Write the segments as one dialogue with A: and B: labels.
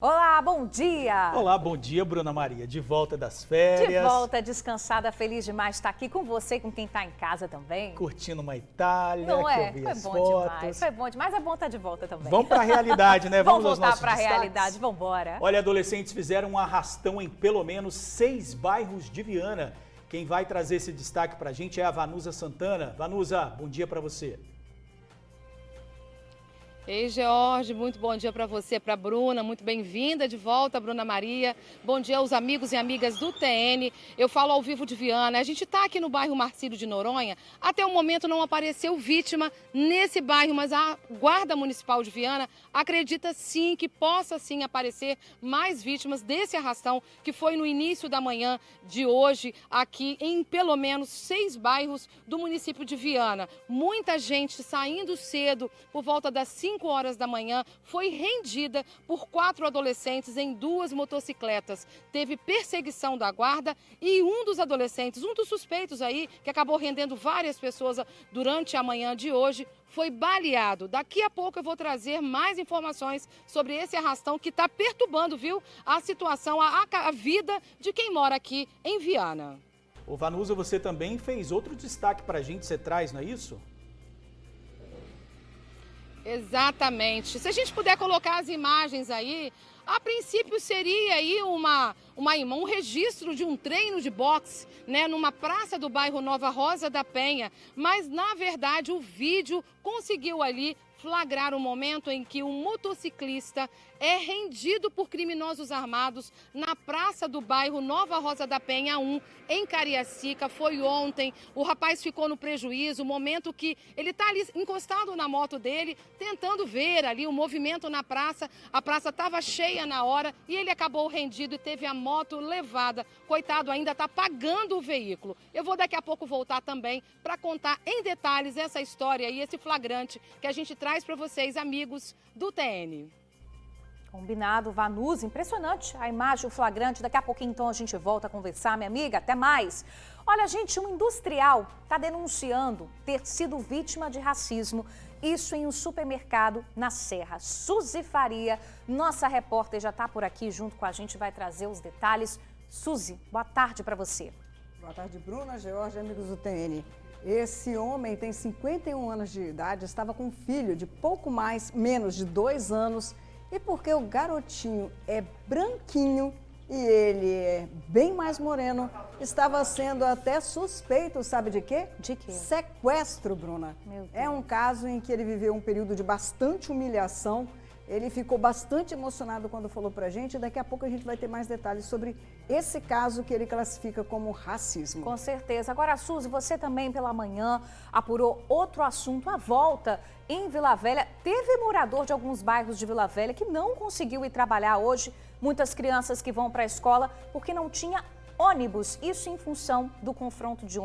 A: Olá, bom dia!
B: Olá, bom dia, Bruna Maria. De volta das férias.
A: De volta, descansada, feliz demais de estar aqui com você e com quem está em casa também.
B: Curtindo uma Itália,
A: Não é?
B: que eu vi
A: Foi
B: as
A: bom
B: fotos.
A: demais, foi bom demais. É bom estar de volta também.
B: Vamos para a realidade, né?
A: Vamos
B: aos
A: voltar
B: nossos
A: para a
B: destaques?
A: realidade, vamos embora.
B: Olha, adolescentes fizeram um arrastão em pelo menos 6 bairros de Viana. Quem vai trazer esse destaque para a gente é a Vanusa Santana. Vanusa, bom dia para você.
C: Ei, George, muito bom dia para você, para a Bruna, muito bem-vinda de volta, Bruna Maria. Bom dia aos amigos e amigas do TN. Eu falo ao vivo de Viana. A gente está aqui no bairro Marcílio de Noronha. Até o momento não apareceu vítima nesse bairro, mas a Guarda Municipal de Viana acredita sim que possa sim aparecer mais vítimas desse arrastão que foi no início da manhã de hoje aqui em pelo menos 6 bairros do município de Viana. Muita gente saindo cedo por volta das 5 horas da manhã, foi rendida por 4 adolescentes em 2 motocicletas. Teve perseguição da guarda e um dos adolescentes, um dos suspeitos aí, que acabou rendendo várias pessoas durante a manhã de hoje, foi baleado. Daqui a pouco eu vou trazer mais informações sobre esse arrastão que está perturbando, viu, a situação, a vida de quem mora aqui em Viana.
B: Ô Vanusa, você também fez outro destaque para a gente, você traz, não é isso?
C: Exatamente. Se a gente puder colocar as imagens aí, a princípio seria aí um registro de um treino de boxe, né, numa praça do bairro Nova Rosa da Penha, mas na verdade o vídeo conseguiu ali flagrar o momento em que um motociclista é rendido por criminosos armados na praça do bairro Nova Rosa da Penha 1, em Cariacica. Foi ontem, o rapaz ficou no prejuízo, o momento que ele está ali encostado na moto dele, tentando ver ali o movimento na praça. A praça estava cheia na hora e ele acabou rendido e teve a moto levada. Coitado, ainda está pagando o veículo. Eu vou daqui a pouco voltar também para contar em detalhes essa história e esse flagrante que a gente traz para vocês, amigos do TN.
A: Combinado, Vanusa, impressionante a imagem, o flagrante. Daqui a pouquinho então a gente volta a conversar, minha amiga, até mais. Olha, gente, um industrial está denunciando ter sido vítima de racismo, isso em um supermercado na Serra. Suzy Faria, nossa repórter, já está por aqui junto com a gente, vai trazer os detalhes. Suzy, boa tarde para você.
D: Boa tarde, Bruna, George, amigos do TN. Esse homem tem 51 anos de idade, estava com um filho de menos de 2 anos. E porque o garotinho é branquinho e ele é bem mais moreno, estava sendo até suspeito, sabe de quê?
A: De quê?
D: Sequestro, Bruna.
A: Meu Deus.
D: É um caso em que ele viveu um período de bastante humilhação. Ele ficou bastante emocionado quando falou pra gente. E daqui a pouco a gente vai ter mais detalhes sobre esse caso que ele classifica como racismo.
A: Com certeza. Agora, Suzy, você também pela manhã apurou outro assunto, a volta em Vila Velha. Teve morador de alguns bairros de Vila Velha que não conseguiu ir trabalhar hoje. Muitas crianças que vão para a escola porque não tinha ônibus. Isso em função do confronto de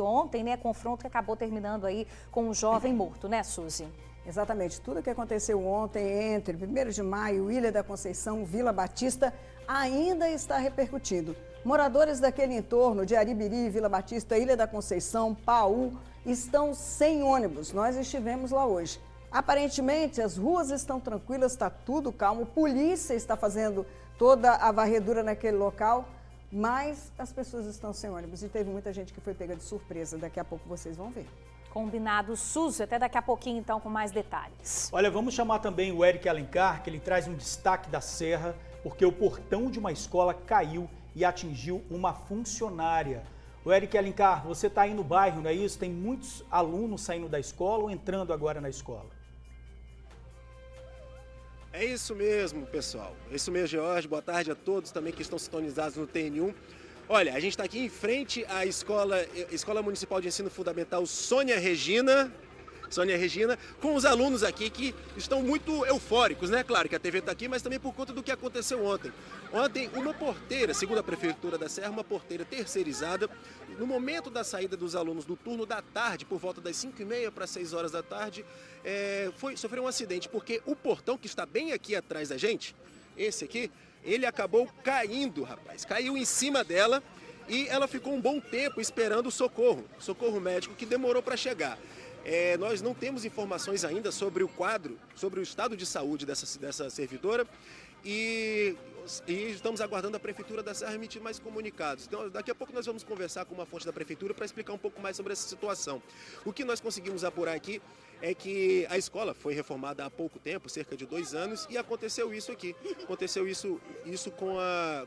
A: ontem, né? Confronto que acabou terminando aí com um jovem morto, né, Suzy?
D: Exatamente. Tudo que aconteceu ontem entre 1º de maio, Ilha da Conceição, Vila Batista, ainda está repercutindo. Moradores daquele entorno de Aribiri, Vila Batista, Ilha da Conceição, Paú, estão sem ônibus. Nós estivemos lá hoje. Aparentemente, as ruas estão tranquilas, está tudo calmo. Polícia está fazendo toda a varredura naquele local, mas as pessoas estão sem ônibus. E teve muita gente que foi pega de surpresa. Daqui a pouco vocês vão ver.
A: Combinado, Suzy. Até daqui a pouquinho, então, com mais detalhes.
B: Olha, vamos chamar também o Eric Alencar, que ele traz um destaque da Serra, porque o portão de uma escola caiu e atingiu uma funcionária. O Eric Alencar, você está aí no bairro, não é isso? Tem muitos alunos saindo da escola ou entrando agora na escola?
E: É isso mesmo, pessoal. É isso mesmo, George. Boa tarde a todos também que estão sintonizados no TN1. Olha, a gente está aqui em frente à Escola Municipal de Ensino Fundamental Sônia Regina, com os alunos aqui que estão muito eufóricos, né? Claro que a TV está aqui, mas também por conta do que aconteceu ontem. Ontem, uma porteira, segundo a Prefeitura da Serra, uma porteira terceirizada, no momento da saída dos alunos do turno da tarde, por volta das 5h30 para 6 horas da tarde, sofreu um acidente, porque o portão que está bem aqui atrás da gente, esse aqui, ele acabou caindo, rapaz. Caiu em cima dela e ela ficou um bom tempo esperando o socorro médico que demorou para chegar. Nós não temos informações ainda sobre o quadro, sobre o estado de saúde dessa servidora e estamos aguardando a Prefeitura da Serra emitir mais comunicados. Então, daqui a pouco nós vamos conversar com uma fonte da Prefeitura para explicar um pouco mais sobre essa situação. O que nós conseguimos apurar aqui é que a escola foi reformada há pouco tempo, cerca de 2 anos, e aconteceu isso aqui. Aconteceu isso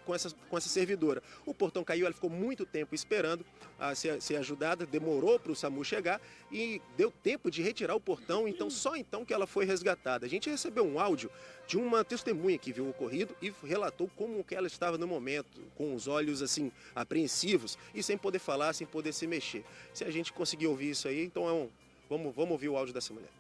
E: com essa servidora. O portão caiu, ela ficou muito tempo esperando a ser ajudada, demorou para o SAMU chegar e deu tempo de retirar o portão, então só então que ela foi resgatada. A gente recebeu um áudio de uma testemunha que viu o ocorrido e relatou como que ela estava no momento, com os olhos assim apreensivos e sem poder falar, sem poder se mexer. Se a gente conseguir ouvir isso aí, então vamos ouvir o áudio dessa mulher.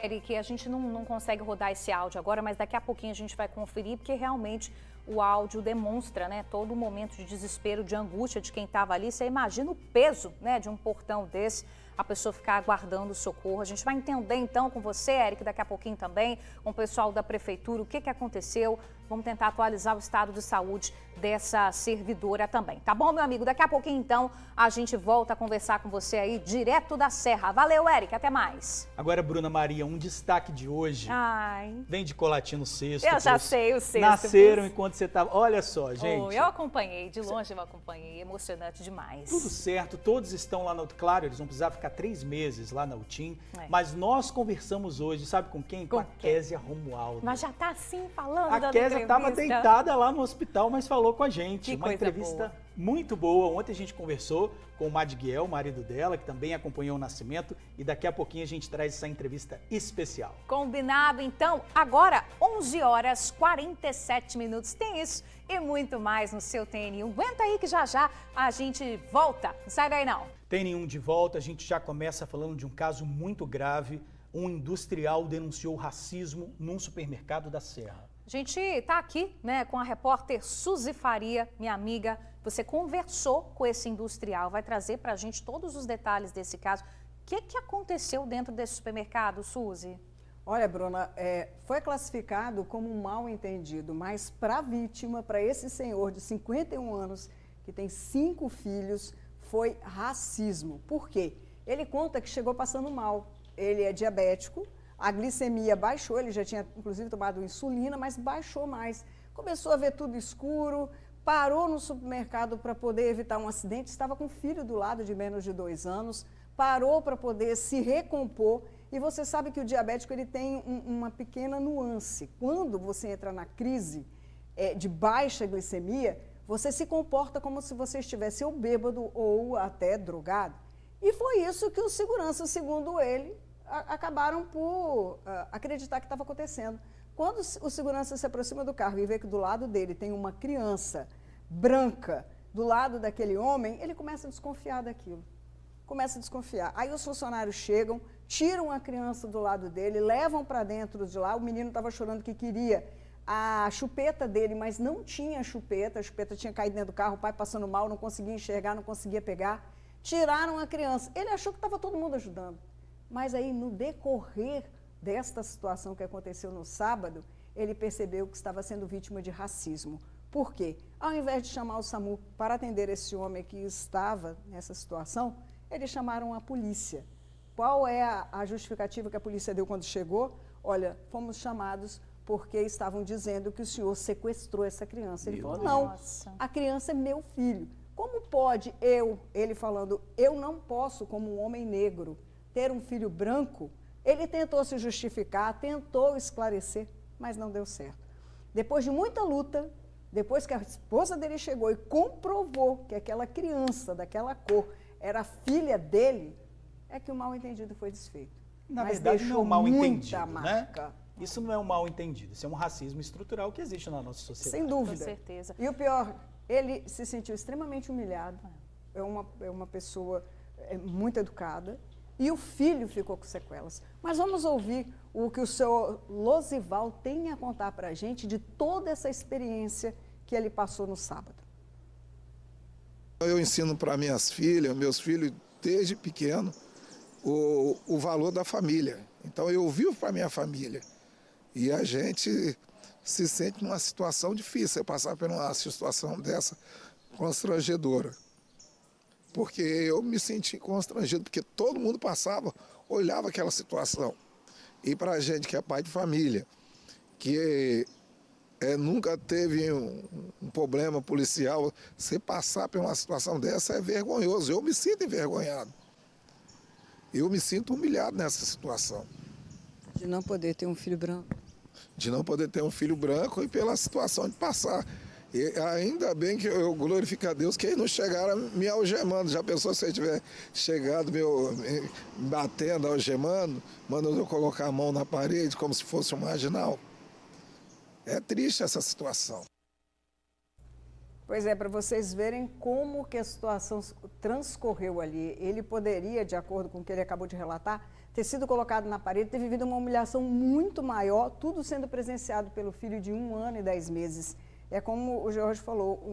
A: Eric, a gente não consegue rodar esse áudio agora, mas daqui a pouquinho a gente vai conferir, porque realmente o áudio demonstra, né, todo o momento de desespero, de angústia de quem estava ali. Você imagina o peso, né, de um portão desse, a pessoa ficar aguardando socorro. A gente vai entender então com você, Eric, daqui a pouquinho também, com o pessoal da prefeitura, o que aconteceu. Vamos tentar atualizar o estado de saúde dessa servidora também. Tá bom, meu amigo? Daqui a pouquinho, então, a gente volta a conversar com você aí, direto da Serra. Valeu, Eric. Até mais.
B: Agora, Bruna Maria, um destaque de hoje.
A: Ai.
B: Vem de Colatina Sexto.
A: Eu já sei o sexto.
B: Nasceram enquanto você estava... Olha só, gente.
A: Oh, eu acompanhei, de longe eu acompanhei. Emocionante demais.
B: Tudo certo, todos estão lá no... Claro, eles vão precisar ficar 3 meses lá na UTIM. Mas nós conversamos hoje, sabe com quem? Com a Késia Romualdo.
A: Mas já tá assim falando,
B: a Késia estava deitada lá no hospital, mas falou com a gente. Uma entrevista muito boa. Ontem a gente conversou com o Madguiel, o marido dela, que também acompanhou o nascimento. E daqui a pouquinho a gente traz essa entrevista especial.
A: Combinado, então. Agora, 11h47. Tem isso e muito mais no seu TN1. Aguenta aí que já a gente volta. Não sai daí não.
B: TN1 de volta. A gente já começa falando de um caso muito grave. Um industrial denunciou racismo num supermercado da Serra.
A: A gente está aqui, né, com a repórter Suzy Faria, minha amiga. Você conversou com esse industrial, vai trazer para a gente todos os detalhes desse caso. O que aconteceu dentro desse supermercado, Suzy?
D: Olha, Bruna, foi classificado como um mal-entendido, mas para a vítima, para esse senhor de 51 anos, que tem 5 filhos, foi racismo. Por quê? Ele conta que chegou passando mal. Ele é diabético. A glicemia baixou, ele já tinha inclusive tomado insulina, mas baixou mais. Começou a ver tudo escuro, parou no supermercado para poder evitar um acidente, estava com um filho do lado de menos de 2 anos, parou para poder se recompor. E você sabe que o diabético ele tem uma pequena nuance. Quando você entra na crise de baixa glicemia, você se comporta como se você estivesse ou bêbado ou até drogado. E foi isso que os seguranças, segundo ele, acabaram por acreditar que estava acontecendo. Quando o segurança se aproxima do carro e vê que do lado dele tem uma criança branca do lado daquele homem, ele começa a desconfiar daquilo. Começa a desconfiar. Aí os funcionários chegam, tiram a criança do lado dele, levam para dentro de lá. O menino estava chorando que queria a chupeta dele, mas não tinha chupeta. A chupeta tinha caído dentro do carro, o pai passando mal, não conseguia enxergar, não conseguia pegar. Tiraram a criança. Ele achou que estava todo mundo ajudando. Mas aí, no decorrer desta situação que aconteceu no sábado, ele percebeu que estava sendo vítima de racismo. Por quê? Ao invés de chamar o SAMU para atender esse homem que estava nessa situação, eles chamaram a polícia. Qual é a justificativa que a polícia deu quando chegou? Olha, fomos chamados porque estavam dizendo que o senhor sequestrou essa criança. Ele falou, não, a criança é meu filho. Como pode ele falando, eu não posso, como um homem negro, ter um filho branco? Ele tentou se justificar, tentou esclarecer, mas não deu certo. Depois de muita luta, depois que a esposa dele chegou e comprovou que aquela criança daquela cor era filha dele, é que o mal-entendido foi desfeito.
B: Na verdade, não é um mal-entendido, né? Isso não é um mal-entendido, isso é um racismo estrutural que existe na nossa sociedade.
D: Sem dúvida.
A: Com certeza.
D: E o pior, ele se sentiu extremamente humilhado, é uma pessoa muito educada, e o filho ficou com sequelas. Mas vamos ouvir o que o senhor Losival tem a contar para a gente de toda essa experiência que ele passou no sábado.
F: Eu ensino para minhas filhas, meus filhos, desde pequeno, o valor da família. Então eu vivo para minha família. E a gente se sente numa situação difícil, passar por uma situação dessa constrangedora. Porque eu me senti constrangido, porque todo mundo passava, olhava aquela situação. E para a gente que é pai de família, que nunca teve um problema policial. Você passar por uma situação dessa é vergonhoso. Eu me sinto envergonhado. Eu me sinto humilhado nessa situação.
D: De não poder ter um filho branco.
F: De não poder ter um filho branco e pela situação de passar. E ainda bem que eu glorifico a Deus que eles não chegaram me algemando. Já pensou se eu tiver chegado me batendo, algemando, mandando eu colocar a mão na parede como se fosse um marginal? É triste essa situação.
D: Pois é, para vocês verem como que a situação transcorreu ali. Ele poderia, de acordo com o que ele acabou de relatar, ter sido colocado na parede, ter vivido uma humilhação muito maior, tudo sendo presenciado pelo filho de 1 ano e 10 meses. É como o Jorge falou,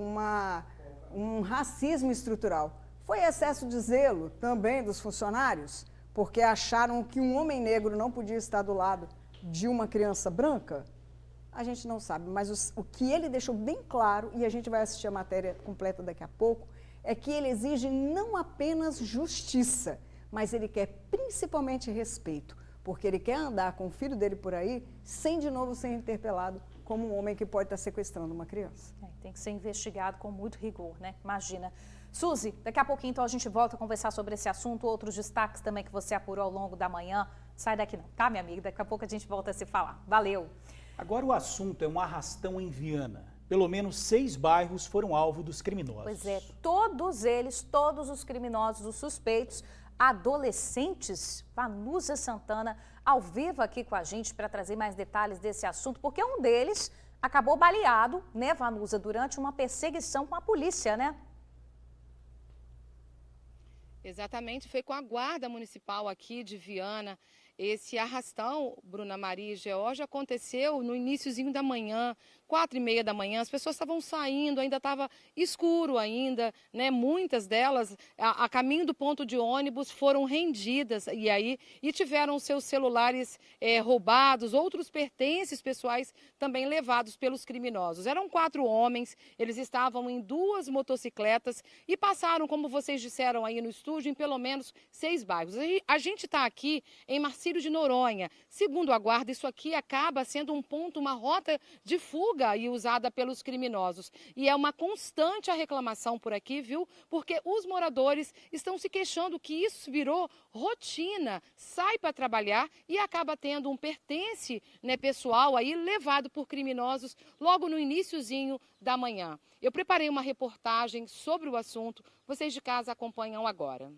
D: um racismo estrutural. Foi excesso de zelo também dos funcionários, porque acharam que um homem negro não podia estar do lado de uma criança branca? A gente não sabe, mas o que ele deixou bem claro, e a gente vai assistir a matéria completa daqui a pouco, é que ele exige não apenas justiça, mas ele quer principalmente respeito, porque ele quer andar com o filho dele por aí sem de novo ser interpelado como um homem que pode estar sequestrando uma criança.
A: Tem que ser investigado com muito rigor, né? Imagina. Suzy, daqui a pouquinho então a gente volta a conversar sobre esse assunto, outros destaques também que você apurou ao longo da manhã. Sai daqui não, tá, minha amiga? Daqui a pouco a gente volta a se falar. Valeu!
B: Agora o assunto é um arrastão em Viana. Pelo menos 6 bairros foram alvo dos criminosos.
A: Pois é, todos eles, todos os criminosos, os suspeitos, adolescentes. Vanusa Santana, ao vivo aqui com a gente para trazer mais detalhes desse assunto, porque um deles acabou baleado, né, Vanusa, durante uma perseguição com a polícia, né?
C: Exatamente, foi com a guarda municipal aqui de Viana. Esse arrastão, Bruna Maria e Georgia, aconteceu no iniciozinho da manhã, 4h30 da manhã. As pessoas estavam saindo, ainda estava escuro ainda, né? Muitas delas, a caminho do ponto de ônibus, foram rendidas e tiveram seus celulares roubados, outros pertences pessoais também levados pelos criminosos. Eram 4 homens, eles estavam em 2 motocicletas e passaram, como vocês disseram aí no estúdio, em pelo menos 6 bairros. A gente está aqui em Marcílio de Noronha. Segundo a guarda, isso aqui acaba sendo um ponto, uma rota de fuga e usada pelos criminosos. E é uma constante a reclamação por aqui, viu? Porque os moradores estão se queixando que isso virou rotina. Sai para trabalhar e acaba tendo um pertence, né, pessoal aí levado por criminosos logo no iniciozinho da manhã. Eu preparei uma reportagem sobre o assunto. Vocês de casa acompanham agora.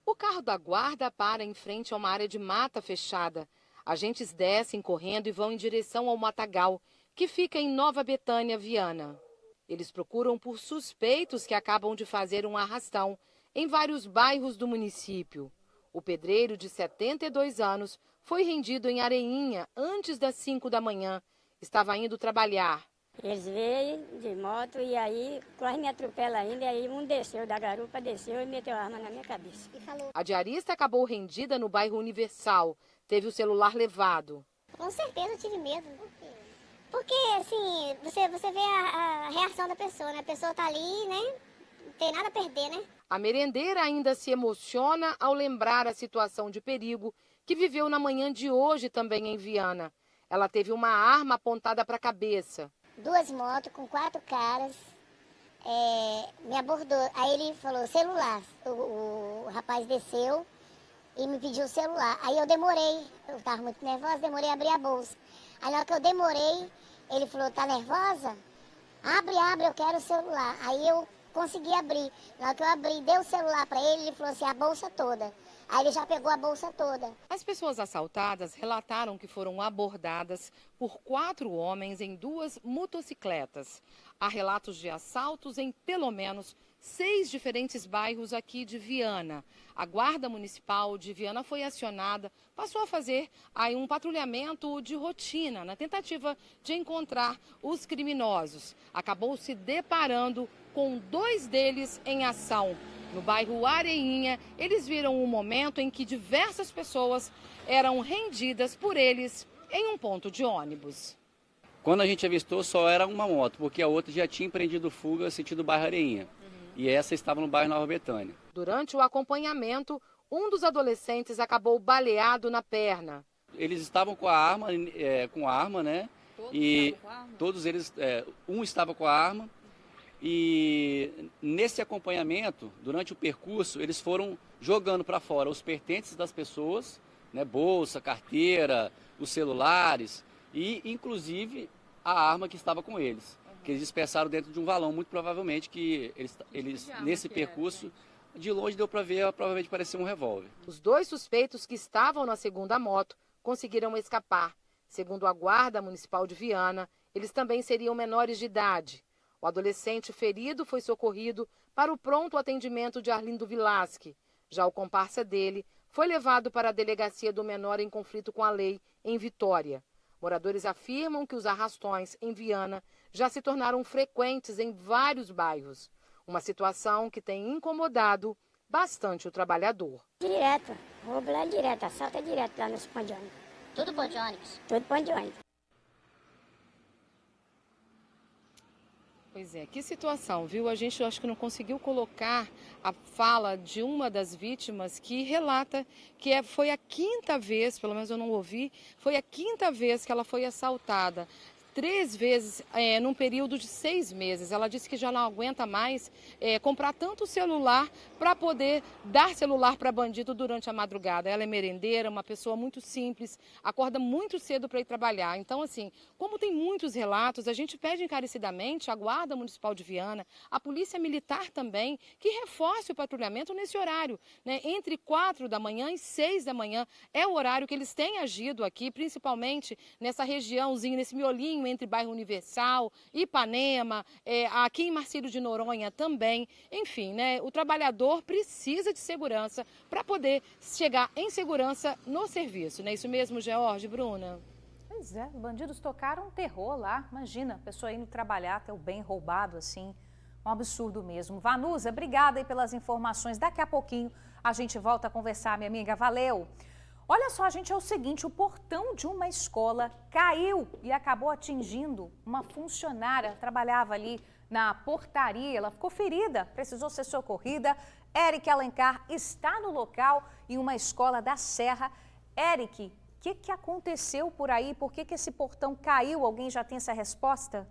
C: O carro da guarda para em frente a uma área de mata fechada. Agentes descem correndo e vão em direção ao matagal, que fica em Nova Betânia, Viana. Eles procuram por suspeitos que acabam de fazer um arrastão em vários bairros do município. O pedreiro, de 72 anos, foi rendido em Areinha antes das 5 da manhã. Estava indo trabalhar.
G: Eles veio de moto e aí quase me atropela ainda, e aí um desceu da garupa, desceu e meteu a arma na minha cabeça.
C: A diarista acabou rendida no bairro Universal. Teve o celular levado.
H: Com certeza eu tive medo. Porque, assim, você vê a reação da pessoa, né? A pessoa tá ali, né? Não tem nada a perder, né?
C: A merendeira ainda se emociona ao lembrar a situação de perigo que viveu na manhã de hoje também em Viana. Ela teve uma arma apontada para a cabeça.
H: 2 motos com 4 caras, me abordou. Aí ele falou, celular. O rapaz desceu e me pediu o celular. Aí eu demorei, eu estava muito nervosa, demorei a abrir a bolsa. Aí na hora que eu demorei, ele falou, tá nervosa? Abre, eu quero o celular. Aí eu consegui abrir. Na hora que eu abri, dei o celular para ele, ele falou assim, a bolsa toda. Aí ele já pegou a bolsa toda.
C: As pessoas assaltadas relataram que foram abordadas por 4 homens em 2 motocicletas. Há relatos de assaltos em pelo menos 6 diferentes bairros aqui de Viana. A Guarda Municipal de Viana foi acionada, passou a fazer aí um patrulhamento de rotina na tentativa de encontrar os criminosos. Acabou se deparando com 2 deles em ação. No bairro Areinha, eles viram um momento em que diversas pessoas eram rendidas por eles em um ponto de ônibus.
I: Quando a gente avistou, só era uma moto, porque a outra já tinha empreendido fuga sentido bairro Areinha. E essa estava no bairro Nova Betânia.
C: Durante o acompanhamento, um dos adolescentes acabou baleado na perna.
I: eles estavam com a arma, né? Todos eles, um estava com a arma. E nesse acompanhamento, durante o percurso, eles foram jogando para fora os pertences das pessoas, né, bolsa, carteira, os celulares e, inclusive, a arma que estava com eles, que eles dispersaram dentro de um valão, muito provavelmente que eles nesse percurso, de longe deu para ver, provavelmente parecia um revólver.
C: Os 2 suspeitos que estavam na segunda moto conseguiram escapar. Segundo a Guarda Municipal de Viana, eles também seriam menores de idade. O adolescente ferido foi socorrido para o pronto atendimento de Arlindo Vilasque. Já o comparsa dele foi levado para a delegacia do menor em conflito com a lei, em Vitória. Moradores afirmam que os arrastões em Viana já se tornaram frequentes em vários bairros. Uma situação que tem incomodado bastante o trabalhador.
G: Direto, roubo lá direto, assalto direto lá nos pontos de ônibus.
H: Tudo ponto de ônibus.
G: Tudo ponto de ônibus.
C: Pois é, que situação, viu? A gente acho que não conseguiu colocar a fala de uma das vítimas que relata que foi a 5ª vez, pelo menos eu não ouvi, foi a 5ª vez que ela foi assaltada. 3 vezes num período de 6 meses. Ela disse que já não aguenta mais comprar tanto celular para poder dar celular para bandido durante a madrugada. Ela é merendeira, uma pessoa muito simples, acorda muito cedo para ir trabalhar. Então, assim, como tem muitos relatos, a gente pede encarecidamente à Guarda Municipal de Viana, a Polícia Militar também, que reforce o patrulhamento nesse horário, né? Entre 4 da manhã e 6 da manhã é o horário que eles têm agido aqui, principalmente nessa regiãozinha, nesse miolinho entre bairro Universal, Ipanema, aqui em Marcílio de Noronha também. Enfim, né, o trabalhador precisa de segurança para poder chegar em segurança no serviço. Não é isso mesmo, George, Bruna?
A: Pois é, bandidos tocaram terror lá. Imagina, a pessoa indo trabalhar, ter o bem roubado assim. Um absurdo mesmo. Vanusa, obrigada aí pelas informações. Daqui a pouquinho a gente volta a conversar, minha amiga. Valeu! Olha só, gente, é o seguinte, o portão de uma escola caiu e acabou atingindo uma funcionária, trabalhava ali na portaria, ela ficou ferida, precisou ser socorrida. Eric Alencar está no local em uma escola da Serra. Eric, o que aconteceu por aí? Por que esse portão caiu? Alguém já tem essa resposta?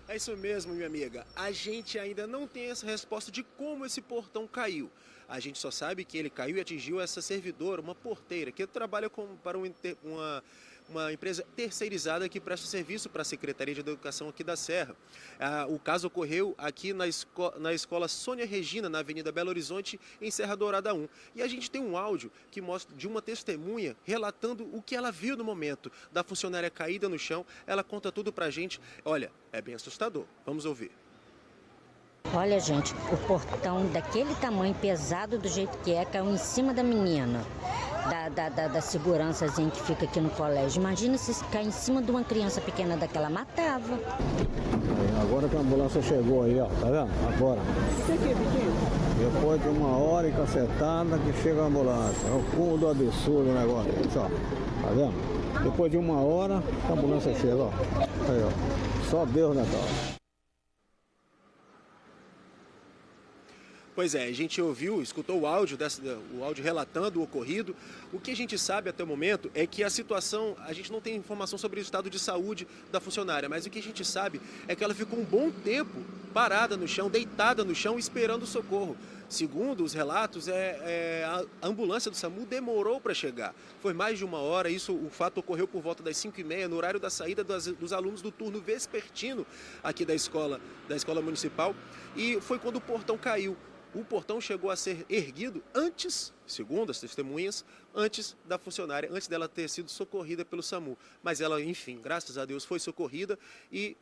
E: É isso mesmo, minha amiga. A gente ainda não tem essa resposta de como esse portão caiu. A gente só sabe que ele caiu e atingiu essa servidora, uma porteira, que trabalha para uma empresa terceirizada que presta serviço para a Secretaria de Educação aqui da Serra. O caso ocorreu aqui na escola Sônia Regina, na Avenida Belo Horizonte, em Serra Dourada 1. E a gente tem um áudio que mostra de uma testemunha relatando o que ela viu no momento da funcionária caída no chão. Ela conta tudo pra gente. Olha, é bem assustador. Vamos ouvir.
J: Olha, gente, o portão daquele tamanho, pesado do jeito que caiu em cima da menina, da segurançazinha que fica aqui no colégio. Imagina se cair em cima de uma criança pequena daquela, matava.
K: Agora que a ambulância chegou aí, ó, tá vendo? Agora. Depois de 1 hora e cacetada que chega a ambulância. É o cúmulo do absurdo o negócio, ó. Tá vendo? Depois de 1 hora, a ambulância chega, ó. Aí, ó. Só Deus, né, cara?
E: Pois é, a gente escutou o áudio relatando o ocorrido. O que a gente sabe até o momento é que a situação, a gente não tem informação sobre o estado de saúde da funcionária, mas o que a gente sabe é que ela ficou um bom tempo parada no chão, deitada no chão, esperando socorro. Segundo os relatos, a ambulância do SAMU demorou para chegar. Foi mais de 1 hora, o fato ocorreu por volta das 5h30, no horário da saída dos alunos do turno vespertino aqui da escola municipal, e foi quando o portão caiu. O portão chegou a ser erguido antes, segundo as testemunhas, antes da funcionária, antes dela ter sido socorrida pelo SAMU. Mas ela, enfim, graças a Deus, foi socorrida e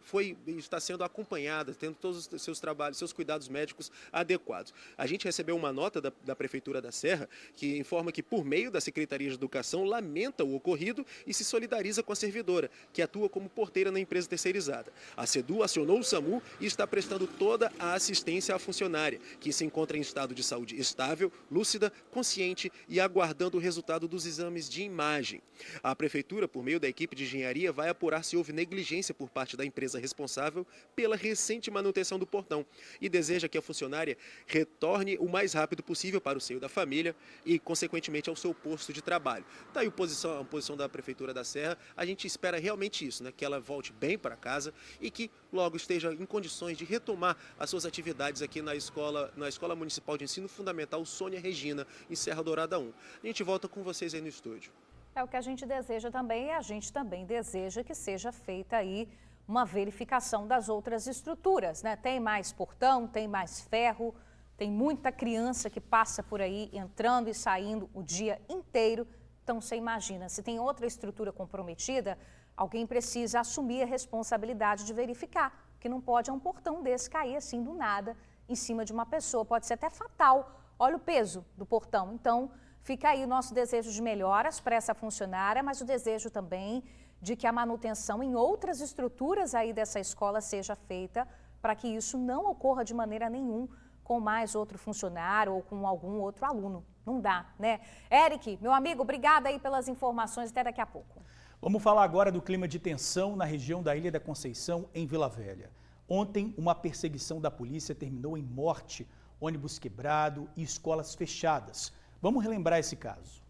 E: está sendo acompanhada, tendo todos os seus trabalhos, seus cuidados médicos adequados. A gente recebeu uma nota da Prefeitura da Serra que informa que, por meio da Secretaria de Educação, lamenta o ocorrido e se solidariza com a servidora, que atua como porteira na empresa terceirizada. A SEDU acionou o SAMU e está prestando toda a assistência à funcionária, que se encontra em estado de saúde estável, lúcida, consciente paciente e aguardando o resultado dos exames de imagem. A Prefeitura, por meio da equipe de engenharia, vai apurar se houve negligência por parte da empresa responsável pela recente manutenção do portão e deseja que a funcionária retorne o mais rápido possível para o seio da família e, consequentemente, ao seu posto de trabalho. Está aí a posição da Prefeitura da Serra. A gente espera realmente isso, né? Que ela volte bem para casa e que logo esteja em condições de retomar as suas atividades aqui na Escola Municipal de Ensino Fundamental Sônia Regina, em Serra Dourada 1. A gente volta com vocês aí no estúdio.
A: É o que a gente deseja também, e a gente também deseja que seja feita aí uma verificação das outras estruturas, né? Tem mais portão, tem mais ferro, tem muita criança que passa por aí entrando e saindo o dia inteiro. Então você imagina, se tem outra estrutura comprometida, alguém precisa assumir a responsabilidade de verificar, que não pode um portão desse cair assim do nada em cima de uma pessoa, pode ser até fatal. Olha o peso do portão. Então fica aí o nosso desejo de melhoras para essa funcionária, mas o desejo também de que a manutenção em outras estruturas aí dessa escola seja feita para que isso não ocorra de maneira nenhuma com mais outro funcionário ou com algum outro aluno. Não dá, né? Eric, meu amigo, obrigada aí pelas informações. Até daqui a pouco.
B: Vamos falar agora do clima de tensão na região da Ilha da Conceição, em Vila Velha. Ontem, uma perseguição da polícia terminou em morte, ônibus quebrado e escolas fechadas. Vamos relembrar esse caso.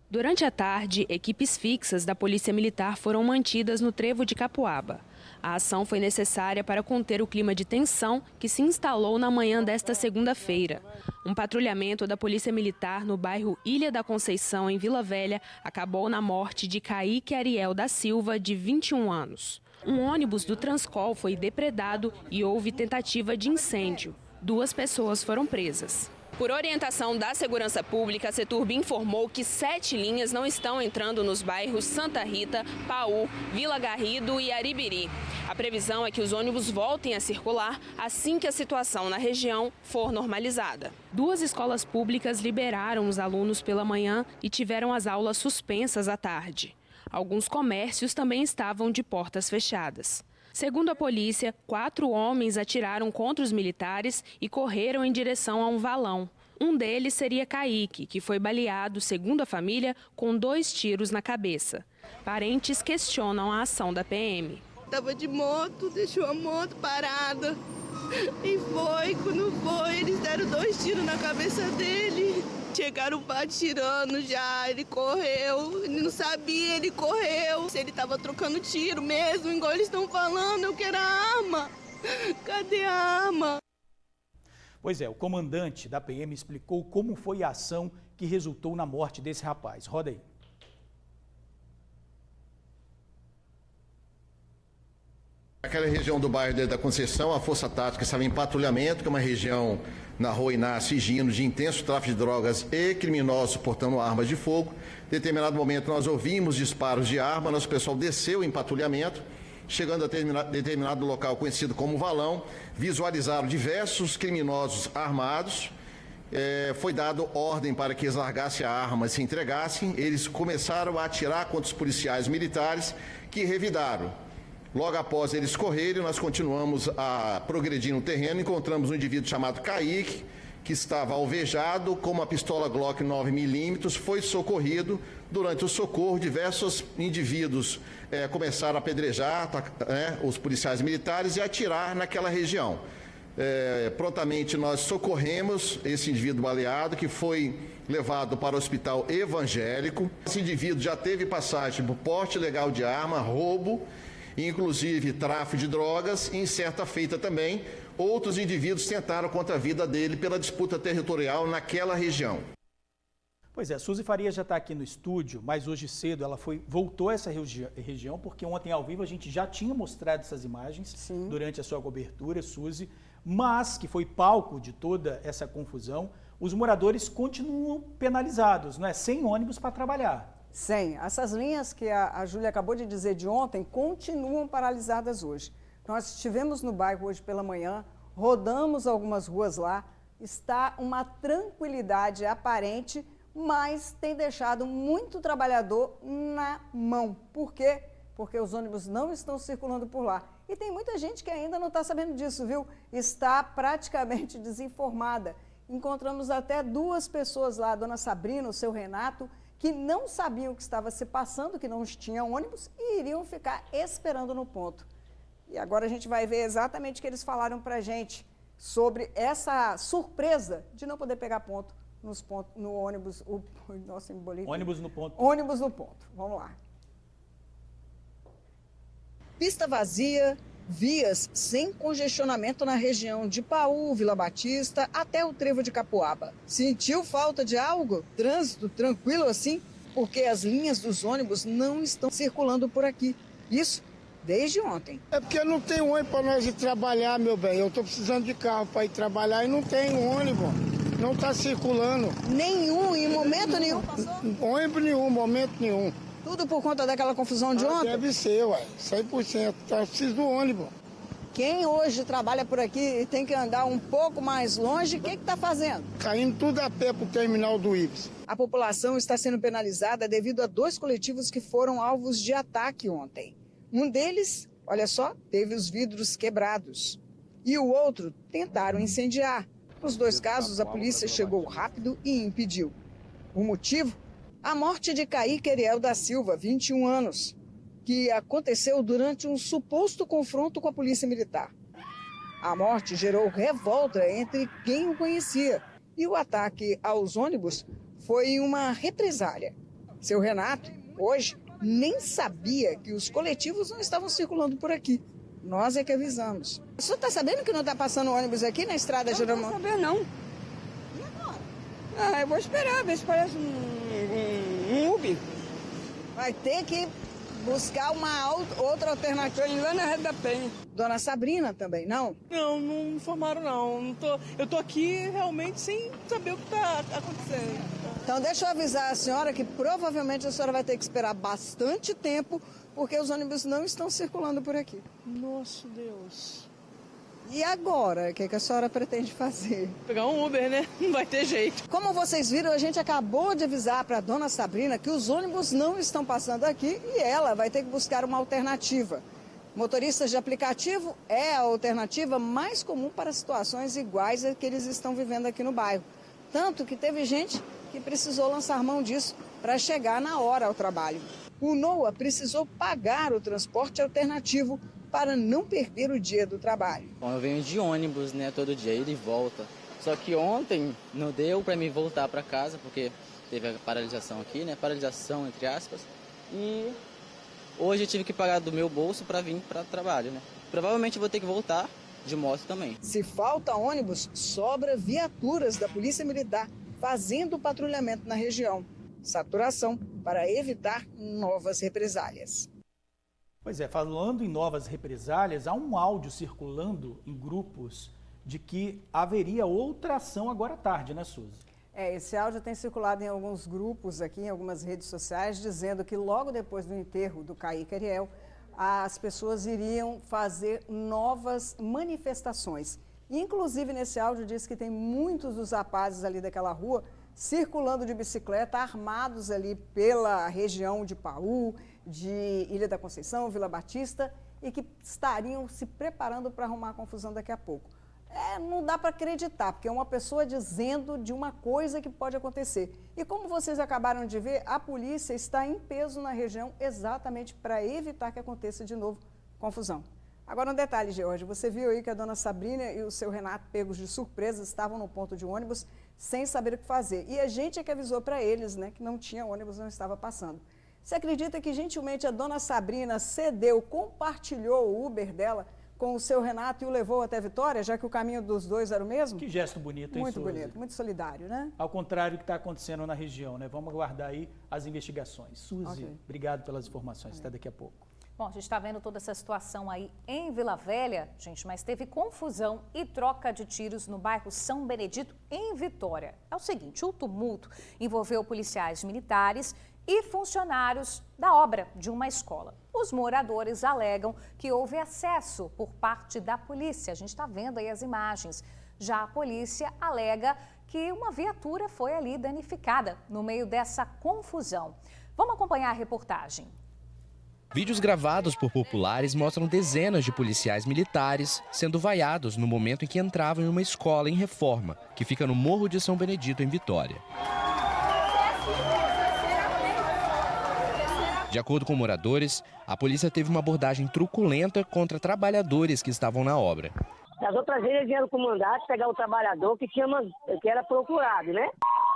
L: Durante a tarde, equipes fixas da Polícia Militar foram mantidas no trevo de Capuaba. A ação foi necessária para conter o clima de tensão que se instalou na manhã desta segunda-feira. Um patrulhamento da Polícia Militar no bairro Ilha da Conceição, em Vila Velha, acabou na morte de Kaique Ariel da Silva, de 21 anos. Um ônibus do Transcol foi depredado e houve tentativa de incêndio. 2 pessoas foram presas. Por orientação da Segurança Pública, a Ceturb informou que 7 linhas não estão entrando nos bairros Santa Rita, Paú, Vila Garrido e Aribiri. A previsão é que os ônibus voltem a circular assim que a situação na região for normalizada. 2 escolas públicas liberaram os alunos pela manhã e tiveram as aulas suspensas à tarde. Alguns comércios também estavam de portas fechadas. Segundo a polícia, 4 homens atiraram contra os militares e correram em direção a um valão. Um deles seria Kaique, que foi baleado, segundo a família, com 2 tiros na cabeça. Parentes questionam a ação da PM.
M: Estava de moto, deixou a moto parada. E quando foi, eles deram 2 tiros na cabeça dele. Chegaram atirando já, ele correu, ele não sabia, ele correu. Se ele estava trocando tiro mesmo, igual eles estão falando, eu quero a arma. Cadê a arma?
B: Pois é, o comandante da PM explicou como foi a ação que resultou na morte desse rapaz. Roda aí.
N: Naquela região do bairro da Conceição, a Força Tática estava em patrulhamento, que é uma região na rua Inácio Higino de intenso tráfico de drogas e criminosos portando armas de fogo. Em determinado momento nós ouvimos disparos de arma, nosso pessoal desceu em patrulhamento, chegando a determinado local conhecido como Valão, visualizaram diversos criminosos armados. Foi dado ordem para que eles largassem a arma e se entregassem. Eles começaram a atirar contra os policiais militares, que revidaram. Logo após eles correrem, nós continuamos a progredir no terreno, encontramos um indivíduo chamado Kaique, que estava alvejado com uma pistola Glock 9mm, foi socorrido. Durante o socorro, diversos indivíduos começaram a apedrejar os policiais militares e atirar naquela região. Prontamente nós socorremos esse indivíduo baleado, que foi levado para o hospital evangélico. Esse indivíduo já teve passagem por porte ilegal de arma, roubo, inclusive tráfico de drogas, e em certa feita também, outros indivíduos tentaram contra a vida dele pela disputa territorial naquela região.
B: Pois é, Suzy Faria já está aqui no estúdio, mas hoje cedo ela voltou a essa região, porque ontem ao vivo a gente já tinha mostrado essas imagens. Sim. Durante a sua cobertura, Suzy, mas que foi palco de toda essa confusão, os moradores continuam penalizados, não é? Sem ônibus para trabalhar.
D: Sem. Essas linhas que a Júlia acabou de dizer de ontem continuam paralisadas hoje. Nós estivemos no bairro hoje pela manhã, rodamos algumas ruas lá, está uma tranquilidade aparente, mas tem deixado muito trabalhador na mão. Por quê? Porque os ônibus não estão circulando por lá. E tem muita gente que ainda não está sabendo disso, viu? Está praticamente desinformada. encontramos até 2 pessoas lá, a dona Sabrina, o seu Renato, que não sabiam o que estava se passando, que não tinha ônibus e iriam ficar esperando no ponto. E agora a gente vai ver exatamente o que eles falaram para a gente sobre essa surpresa de não poder pegar ponto no ônibus. Nossa, embolei.
B: Ônibus no ponto.
D: Ônibus no ponto. Vamos lá. Pista vazia, vias sem congestionamento na região de Paú, Vila Batista, até o trevo de Capuaba. Sentiu falta de algo? Trânsito tranquilo assim? Porque as linhas dos ônibus não estão circulando por aqui. Isso desde ontem.
O: É porque não tem ônibus para nós ir trabalhar, meu bem. Eu estou precisando de carro para ir trabalhar e não tem ônibus. Não está circulando.
D: Nenhum, em momento nenhum passou?
O: Ônibus nenhum, momento nenhum.
D: Tudo por conta daquela confusão de ontem?
O: Deve ser, ué, 100%. Eu preciso do ônibus.
D: Quem hoje trabalha por aqui e tem que andar um pouco mais longe, o que está fazendo?
O: Caindo tudo a pé para o terminal do Ibis.
D: A população está sendo penalizada devido a 2 coletivos que foram alvos de ataque ontem. Um deles, olha só, teve os vidros quebrados. E o outro tentaram incendiar. Nos 2 casos, a polícia chegou rápido e impediu. O motivo? A morte de Kaique Ariel da Silva, 21 anos, que aconteceu durante um suposto confronto com a polícia militar. A morte gerou revolta entre quem o conhecia e o ataque aos ônibus foi uma represália. Seu Renato, hoje, nem sabia que os coletivos não estavam circulando por aqui. Nós é que avisamos. O senhor está sabendo que não está passando ônibus aqui na estrada Jeromel?
P: Não estou sabendo, não.
D: E agora?
P: Ah, eu vou esperar, ver se parece um Uber.
D: Vai ter que buscar uma outra alternativa.
P: Lá na Rede da Penha.
D: Dona Sabrina também, não?
Q: Não, não informaram não. Eu tô aqui realmente sem saber o que está acontecendo.
D: Então deixa eu avisar a senhora que provavelmente a senhora vai ter que esperar bastante tempo porque os ônibus não estão circulando por aqui.
Q: Nossa, Deus.
D: E agora, o que a senhora pretende fazer?
Q: Pegar um Uber, né? Não vai ter jeito.
D: Como vocês viram, a gente acabou de avisar para a dona Sabrina que os ônibus não estão passando aqui e ela vai ter que buscar uma alternativa. Motoristas de aplicativo é a alternativa mais comum para situações iguais a que eles estão vivendo aqui no bairro. Tanto que teve gente que precisou lançar mão disso para chegar na hora ao trabalho. O NOA precisou pagar o transporte alternativo para não perder o dia do trabalho.
R: Bom, eu venho de ônibus, né, todo dia, ida e volta. Só que ontem não deu para mim voltar para casa, porque teve a paralisação aqui, né, paralisação entre aspas. E hoje eu tive que pagar do meu bolso para vir para o trabalho, né. Provavelmente vou ter que voltar de moto também.
D: Se falta ônibus, sobra viaturas da Polícia Militar fazendo patrulhamento na região. Saturação para evitar novas represálias.
B: Pois é, falando em novas represálias, há um áudio circulando em grupos de que haveria outra ação agora à tarde, né, Suzy?
D: Esse áudio tem circulado em alguns grupos aqui, em algumas redes sociais, dizendo que logo depois do enterro do Kaique Ariel, as pessoas iriam fazer novas manifestações. Inclusive, nesse áudio diz que tem muitos dos rapazes ali daquela rua circulando de bicicleta, armados ali pela região de Paú, de Ilha da Conceição, Vila Batista, e que estariam se preparando para arrumar confusão daqui a pouco. Não dá para acreditar, porque é uma pessoa dizendo de uma coisa que pode acontecer. E como vocês acabaram de ver, a polícia está em peso na região exatamente para evitar que aconteça de novo confusão. Agora um detalhe, George, você viu aí que a dona Sabrina e o seu Renato, pegos de surpresa, estavam no ponto de ônibus sem saber o que fazer. E a gente é que avisou para eles, né, que não tinha ônibus, não estava passando. Você acredita que gentilmente a dona Sabrina cedeu, compartilhou o Uber dela com o seu Renato e o levou até Vitória, já que o caminho dos dois era o mesmo?
B: Que gesto bonito, hein,
D: Muito
B: Suzy?
D: bonito, muito solidário, né?
B: Ao contrário do que está acontecendo na região, né? Vamos aguardar aí as investigações. Suzy, obrigado pelas informações. Até daqui a pouco.
A: Bom, a gente está vendo toda essa situação aí em Vila Velha, gente, mas teve confusão e troca de tiros no bairro São Benedito, em Vitória. É o seguinte, o tumulto envolveu policiais militares e funcionários da obra de uma escola. Os moradores alegam que houve excesso por parte da polícia. A gente está vendo aí as imagens. Já a polícia alega que uma viatura foi ali danificada no meio dessa confusão. Vamos acompanhar a reportagem.
S: Vídeos gravados por populares mostram dezenas de policiais militares sendo vaiados no momento em que entravam em uma escola em reforma, que fica no Morro de São Benedito, em Vitória. De acordo com moradores, a polícia teve uma abordagem truculenta contra trabalhadores que estavam na obra.
T: Das outras vezes eles vieram com o mandato pegar o trabalhador que era procurado, né?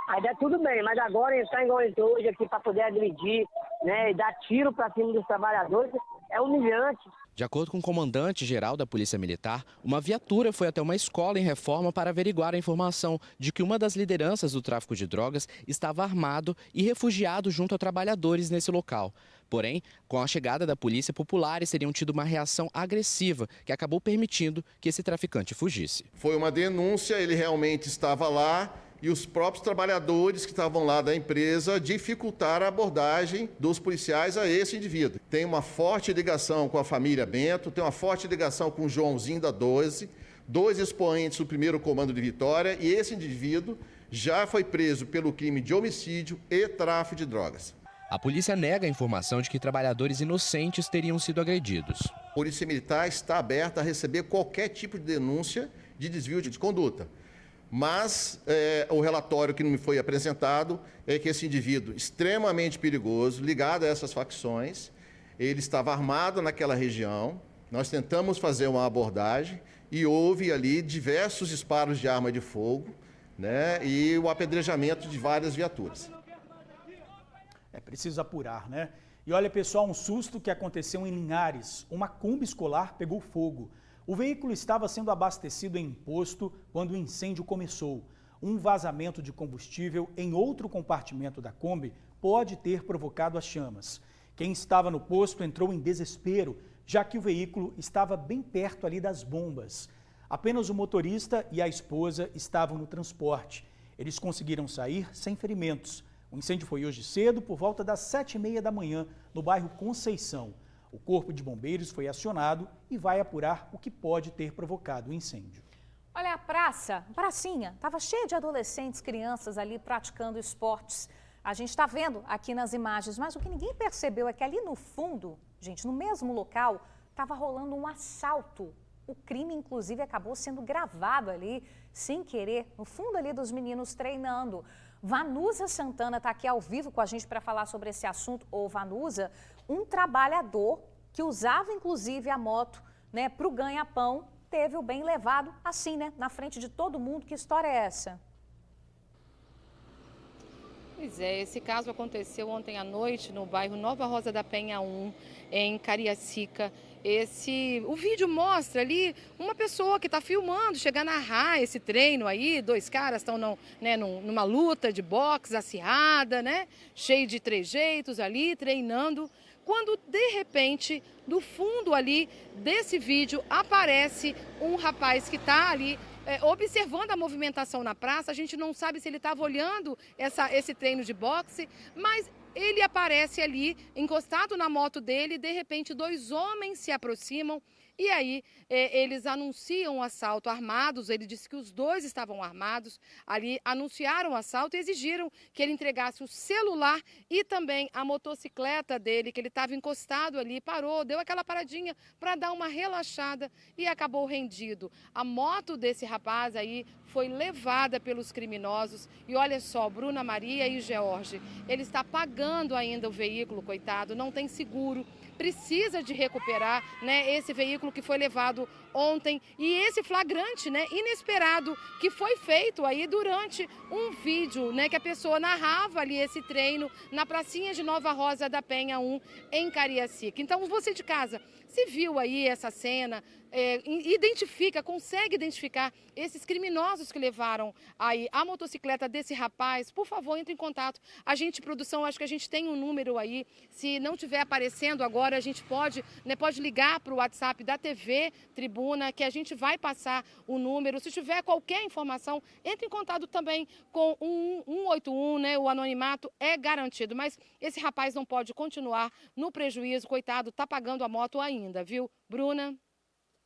T: Aí dá tudo bem, mas agora entrar igual entrou hoje aqui para poder agredir, né, e dar tiro para cima dos trabalhadores é humilhante.
S: De acordo com o comandante-geral da Polícia Militar, uma viatura foi até uma escola em reforma para averiguar a informação de que uma das lideranças do tráfico de drogas estava armado e refugiado junto a trabalhadores nesse local. Porém, com a chegada da polícia, populares teriam tido uma reação agressiva que acabou permitindo que esse traficante fugisse.
N: Foi uma denúncia, ele realmente estava lá e os próprios trabalhadores que estavam lá da empresa dificultaram a abordagem dos policiais a esse indivíduo. Tem uma forte ligação com a família Bento, tem uma forte ligação com o Joãozinho da 12, dois expoentes do primeiro comando de Vitória, e esse indivíduo já foi preso pelo crime de homicídio e tráfico de drogas.
S: A polícia nega a informação de que trabalhadores inocentes teriam sido agredidos.
N: A Polícia Militar está aberta a receber qualquer tipo de denúncia de desvio de conduta. Mas o relatório que me foi apresentado é que esse indivíduo extremamente perigoso, ligado a essas facções, ele estava armado naquela região. Nós tentamos fazer uma abordagem e houve ali diversos disparos de arma de fogo, né, e o apedrejamento de várias viaturas.
B: É preciso apurar, né? E olha, pessoal, um susto que aconteceu em Linhares. Uma Kombi escolar pegou fogo. O veículo estava sendo abastecido em posto quando o incêndio começou. Um vazamento de combustível em outro compartimento da Kombi pode ter provocado as chamas. Quem estava no posto entrou em desespero, já que o veículo estava bem perto ali das bombas. Apenas o motorista e a esposa estavam no transporte. Eles conseguiram sair sem ferimentos. O incêndio foi hoje cedo, por volta das 7h30 da manhã, no bairro Conceição. O Corpo de Bombeiros foi acionado e vai apurar o que pode ter provocado o incêndio.
A: Olha, a pracinha, estava cheia de adolescentes, crianças ali praticando esportes. A gente está vendo aqui nas imagens, mas o que ninguém percebeu é que ali no fundo, gente, no mesmo local, estava rolando um assalto. O crime, inclusive, acabou sendo gravado ali, sem querer, no fundo ali dos meninos treinando. Vanusa Santana está aqui ao vivo com a gente para falar sobre esse assunto. Ô, Vanusa, um trabalhador que usava, inclusive, a moto, né, para o ganha-pão, teve o bem levado assim, né, na frente de todo mundo. Que história é essa?
C: Pois é, esse caso aconteceu ontem à noite no bairro Nova Rosa da Penha 1, em Cariacica. O vídeo mostra ali uma pessoa que está filmando, chega a narrar esse treino aí, dois caras estão numa luta de boxe acirrada, né? Cheio de trejeitos ali, treinando. Quando, de repente, do fundo ali desse vídeo, aparece um rapaz que está ali observando a movimentação na praça. A gente não sabe se ele estava olhando esse treino de boxe, mas ele aparece ali, encostado na moto dele, e de repente dois homens se aproximam e aí eles anunciam o assalto armados. Ele disse que os dois estavam armados, ali anunciaram o assalto e exigiram que ele entregasse o celular e também a motocicleta dele, que ele estava encostado ali, parou, deu aquela paradinha para dar uma relaxada e acabou rendido. A moto desse rapaz aí foi levada pelos criminosos e olha só, Bruna Maria e George, ele está pagando ainda o veículo, coitado, não tem seguro, precisa de recuperar, né, esse veículo que foi levado ontem e esse flagrante, né, inesperado que foi feito aí durante um vídeo, né, que a pessoa narrava ali esse treino na pracinha de Nova Rosa da Penha 1 em Cariacica. Então você de casa, se viu aí essa cena, consegue identificar esses criminosos que levaram aí a motocicleta desse rapaz, por favor, entre em contato. A gente, produção, acho que a gente tem um número aí, se não estiver aparecendo agora, a gente pode ligar para o WhatsApp da TV Tribuna, que a gente vai passar o número. Se tiver qualquer informação, entre em contato também com o 181, né? O anonimato é garantido, mas esse rapaz não pode continuar no prejuízo, coitado, tá pagando a moto ainda, viu? Bruna?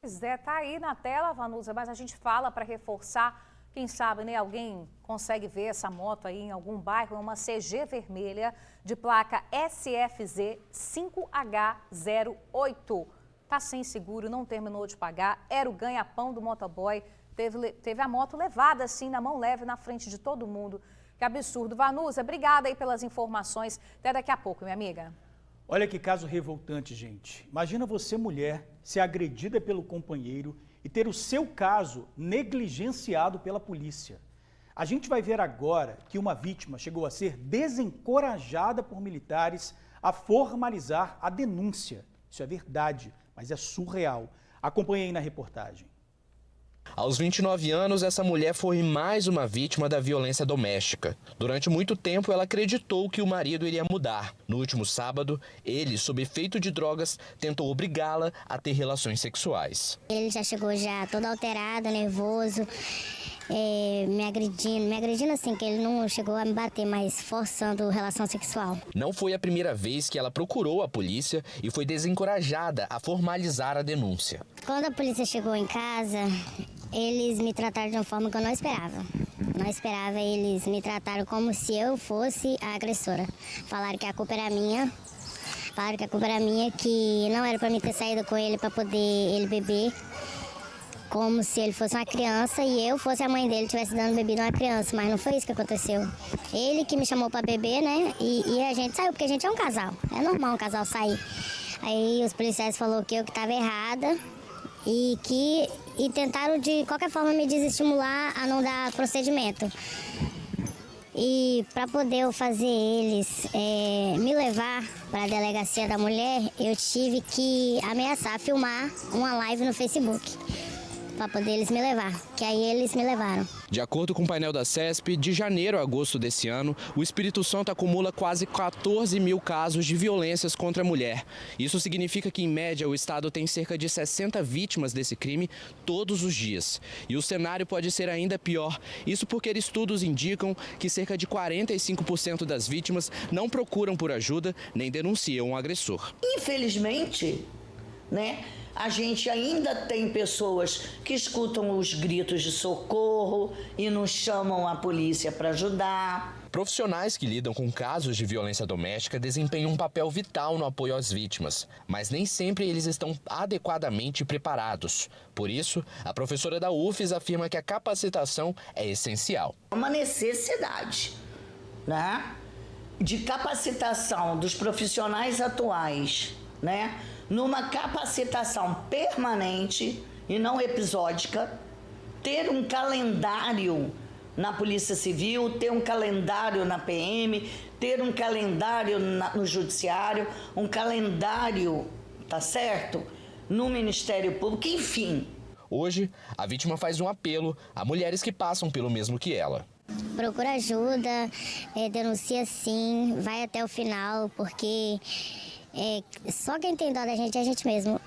A: Pois é, tá aí na tela, Vanusa, mas a gente fala para reforçar Quem sabe, né, alguém consegue ver essa moto aí em algum bairro, é uma CG vermelha de placa SFZ 5H08. Tá sem seguro, não terminou de pagar, era o ganha-pão do motoboy, teve a moto levada assim na mão leve na frente de todo mundo. Que absurdo. Vanusa, obrigada aí pelas informações. Até daqui a pouco, minha amiga.
B: Olha que caso revoltante, gente. Imagina você, mulher, ser agredida pelo companheiro e ter o seu caso negligenciado pela polícia. A gente vai ver agora que uma vítima chegou a ser desencorajada por militares a formalizar a denúncia. Isso é verdade, mas é surreal. Acompanhe aí na reportagem.
S: Aos 29 anos, essa mulher foi mais uma vítima da violência doméstica. Durante muito tempo, ela acreditou que o marido iria mudar. No último sábado, ele, sob efeito de drogas, tentou obrigá-la a ter relações sexuais.
H: Ele já chegou todo alterado, nervoso, me agredindo assim, que ele não chegou a me bater, mas forçando relação sexual.
S: Não foi a primeira vez que ela procurou a polícia e foi desencorajada a formalizar a denúncia.
H: Quando a polícia chegou em casa, eles me trataram de uma forma que eu não esperava. Não esperava, eles me trataram como se eu fosse a agressora. Falaram que a culpa era minha. Que não era pra mim ter saído com ele pra poder ele beber. Como se ele fosse uma criança e eu fosse a mãe dele, tivesse dando bebida a uma criança. Mas não foi isso que aconteceu. Ele que me chamou pra beber, né? E a gente saiu, porque a gente é um casal. É normal um casal sair. Aí os policiais falaram que eu que estava errada e tentaram de qualquer forma me desestimular a não dar procedimento. E para poder eu fazer eles me levar para a delegacia da mulher, eu tive que ameaçar filmar uma live no Facebook para poder eles me levar, que aí eles me levaram.
S: De acordo com o painel da CESP, de janeiro a agosto desse ano, o Espírito Santo acumula quase 14 mil casos de violências contra a mulher. Isso significa que, em média, o estado tem cerca de 60 vítimas desse crime todos os dias. E o cenário pode ser ainda pior. Isso porque estudos indicam que cerca de 45% das vítimas não procuram por ajuda nem denunciam o agressor.
U: Infelizmente, né? A gente ainda tem pessoas que escutam os gritos de socorro e não chamam a polícia para ajudar.
S: Profissionais que lidam com casos de violência doméstica desempenham um papel vital no apoio às vítimas, mas nem sempre eles estão adequadamente preparados. Por isso, a professora da UFES afirma que a capacitação é essencial.
U: É uma necessidade, né? De capacitação dos profissionais atuais, né? Numa capacitação permanente e não episódica, ter um calendário na Polícia Civil, ter um calendário na PM, ter um calendário no Judiciário, um calendário, tá certo? No Ministério Público, enfim.
S: Hoje, a vítima faz um apelo a mulheres que passam pelo mesmo que ela.
H: Procura ajuda, denuncia sim, vai até o final, porque só quem tem dó da gente é a gente mesmo.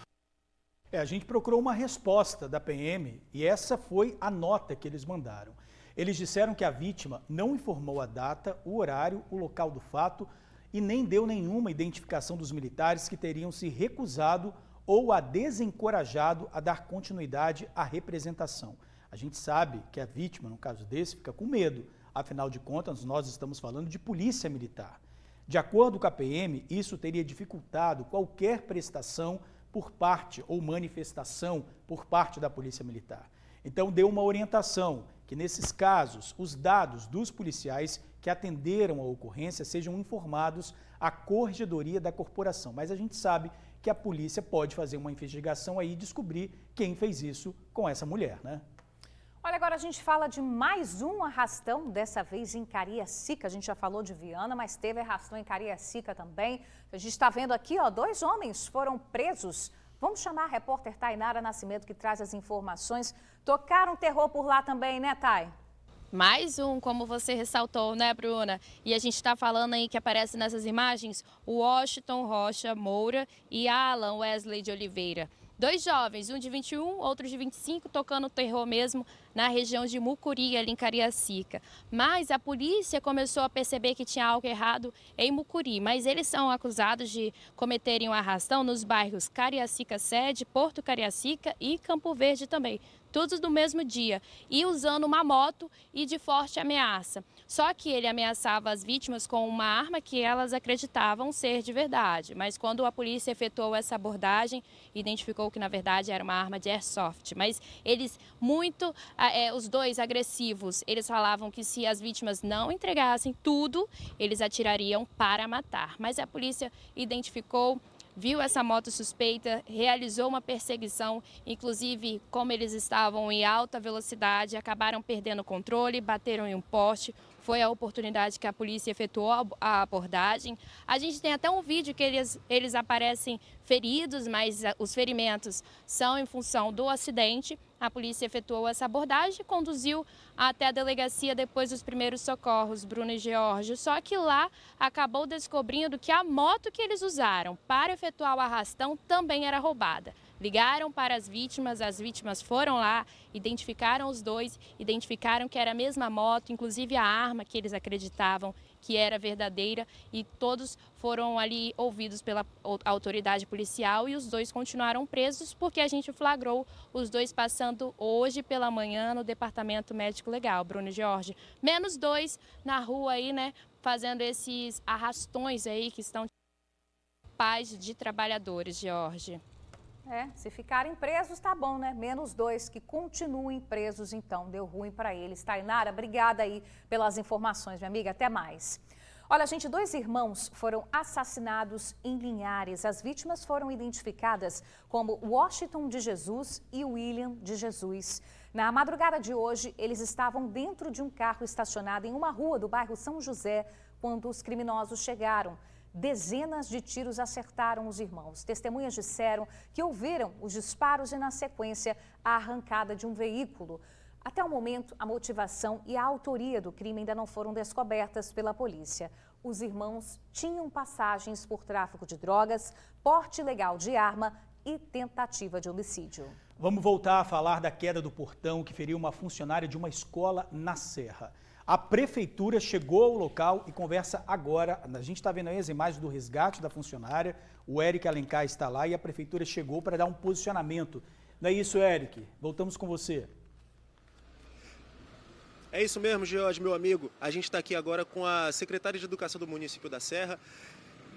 B: A gente procurou uma resposta da PM e essa foi a nota que eles mandaram. Eles disseram que a vítima não informou a data, o horário, o local do fato e nem deu nenhuma identificação dos militares que teriam se recusado ou a desencorajado a dar continuidade à representação. A gente sabe que a vítima, no caso desse, fica com medo. Afinal de contas, nós estamos falando de polícia militar. De acordo com a PM, isso teria dificultado qualquer prestação por parte ou manifestação por parte da Polícia Militar. Então, deu uma orientação que, nesses casos, os dados dos policiais que atenderam a ocorrência sejam informados à corregedoria da corporação. Mas a gente sabe que a polícia pode fazer uma investigação aí e descobrir quem fez isso com essa mulher, né?
A: Olha, agora a gente fala de mais um arrastão, dessa vez em Cariacica. A gente já falou de Viana, mas teve arrastão em Cariacica também. A gente está vendo aqui, ó, 2 homens foram presos. Vamos chamar a repórter Tainara Nascimento, que traz as informações. Tocaram terror por lá também, né, Thay?
V: Mais um, como você ressaltou, né, Bruna? E a gente está falando aí que aparece nessas imagens o Washington Rocha Moura e Alan Wesley de Oliveira. 2 jovens, um de 21, outro de 25, tocando terror mesmo na região de Mucuri, ali em Cariacica. Mas a polícia começou a perceber que tinha algo errado em Mucuri, mas eles são acusados de cometerem um arrastão nos bairros Cariacica Sede, Porto Cariacica e Campo Verde também. tudo no mesmo dia, e usando uma moto e de forte ameaça. Só que ele ameaçava as vítimas com uma arma que elas acreditavam ser de verdade. Mas quando a polícia efetuou essa abordagem, identificou que na verdade era uma arma de airsoft. Mas eles os dois agressivos, eles falavam que se as vítimas não entregassem tudo, eles atirariam para matar. Mas a polícia identificou, viu essa moto suspeita, realizou uma perseguição, inclusive como eles estavam em alta velocidade, acabaram perdendo o controle, bateram em um poste. Foi a oportunidade que a polícia efetuou a abordagem. A gente tem até um vídeo que eles aparecem feridos, mas os ferimentos são em função do acidente. A polícia efetuou essa abordagem e conduziu até a delegacia depois dos primeiros socorros, Bruna e George. Só que lá acabou descobrindo que a moto que eles usaram para efetuar o arrastão também era roubada. Ligaram para as vítimas foram lá, identificaram os dois, identificaram que era a mesma moto, inclusive a arma que eles acreditavam que era verdadeira, e todos foram ali ouvidos pela autoridade policial e os dois continuaram presos porque a gente flagrou os dois passando hoje pela manhã no departamento médico legal, Bruno e George. Menos dois na rua aí, né, fazendo esses arrastões aí que estão pais de trabalhadores, George.
A: Se ficarem presos, tá bom, né? Menos dois que continuem presos, então. Deu ruim para eles. Tainara, obrigada aí pelas informações, minha amiga. Até mais. Olha, gente, 2 irmãos foram assassinados em Linhares. As vítimas foram identificadas como Washington de Jesus e William de Jesus. Na madrugada de hoje, eles estavam dentro de um carro estacionado em uma rua do bairro São José quando os criminosos chegaram. Dezenas de tiros acertaram os irmãos. Testemunhas disseram que ouviram os disparos e, na sequência, a arrancada de um veículo. Até o momento, a motivação e a autoria do crime ainda não foram descobertas pela polícia. Os irmãos tinham passagens por tráfico de drogas, porte ilegal de arma e tentativa de homicídio.
B: Vamos voltar a falar da queda do portão que feriu uma funcionária de uma escola na Serra. A prefeitura chegou ao local e conversa agora. A gente está vendo aí as imagens do resgate da funcionária. O Eric Alencar está lá e a prefeitura chegou para dar um posicionamento. Não é isso, Eric? Voltamos com você.
E: É isso mesmo, George, meu amigo. A gente está aqui agora com a secretária de Educação do município da Serra,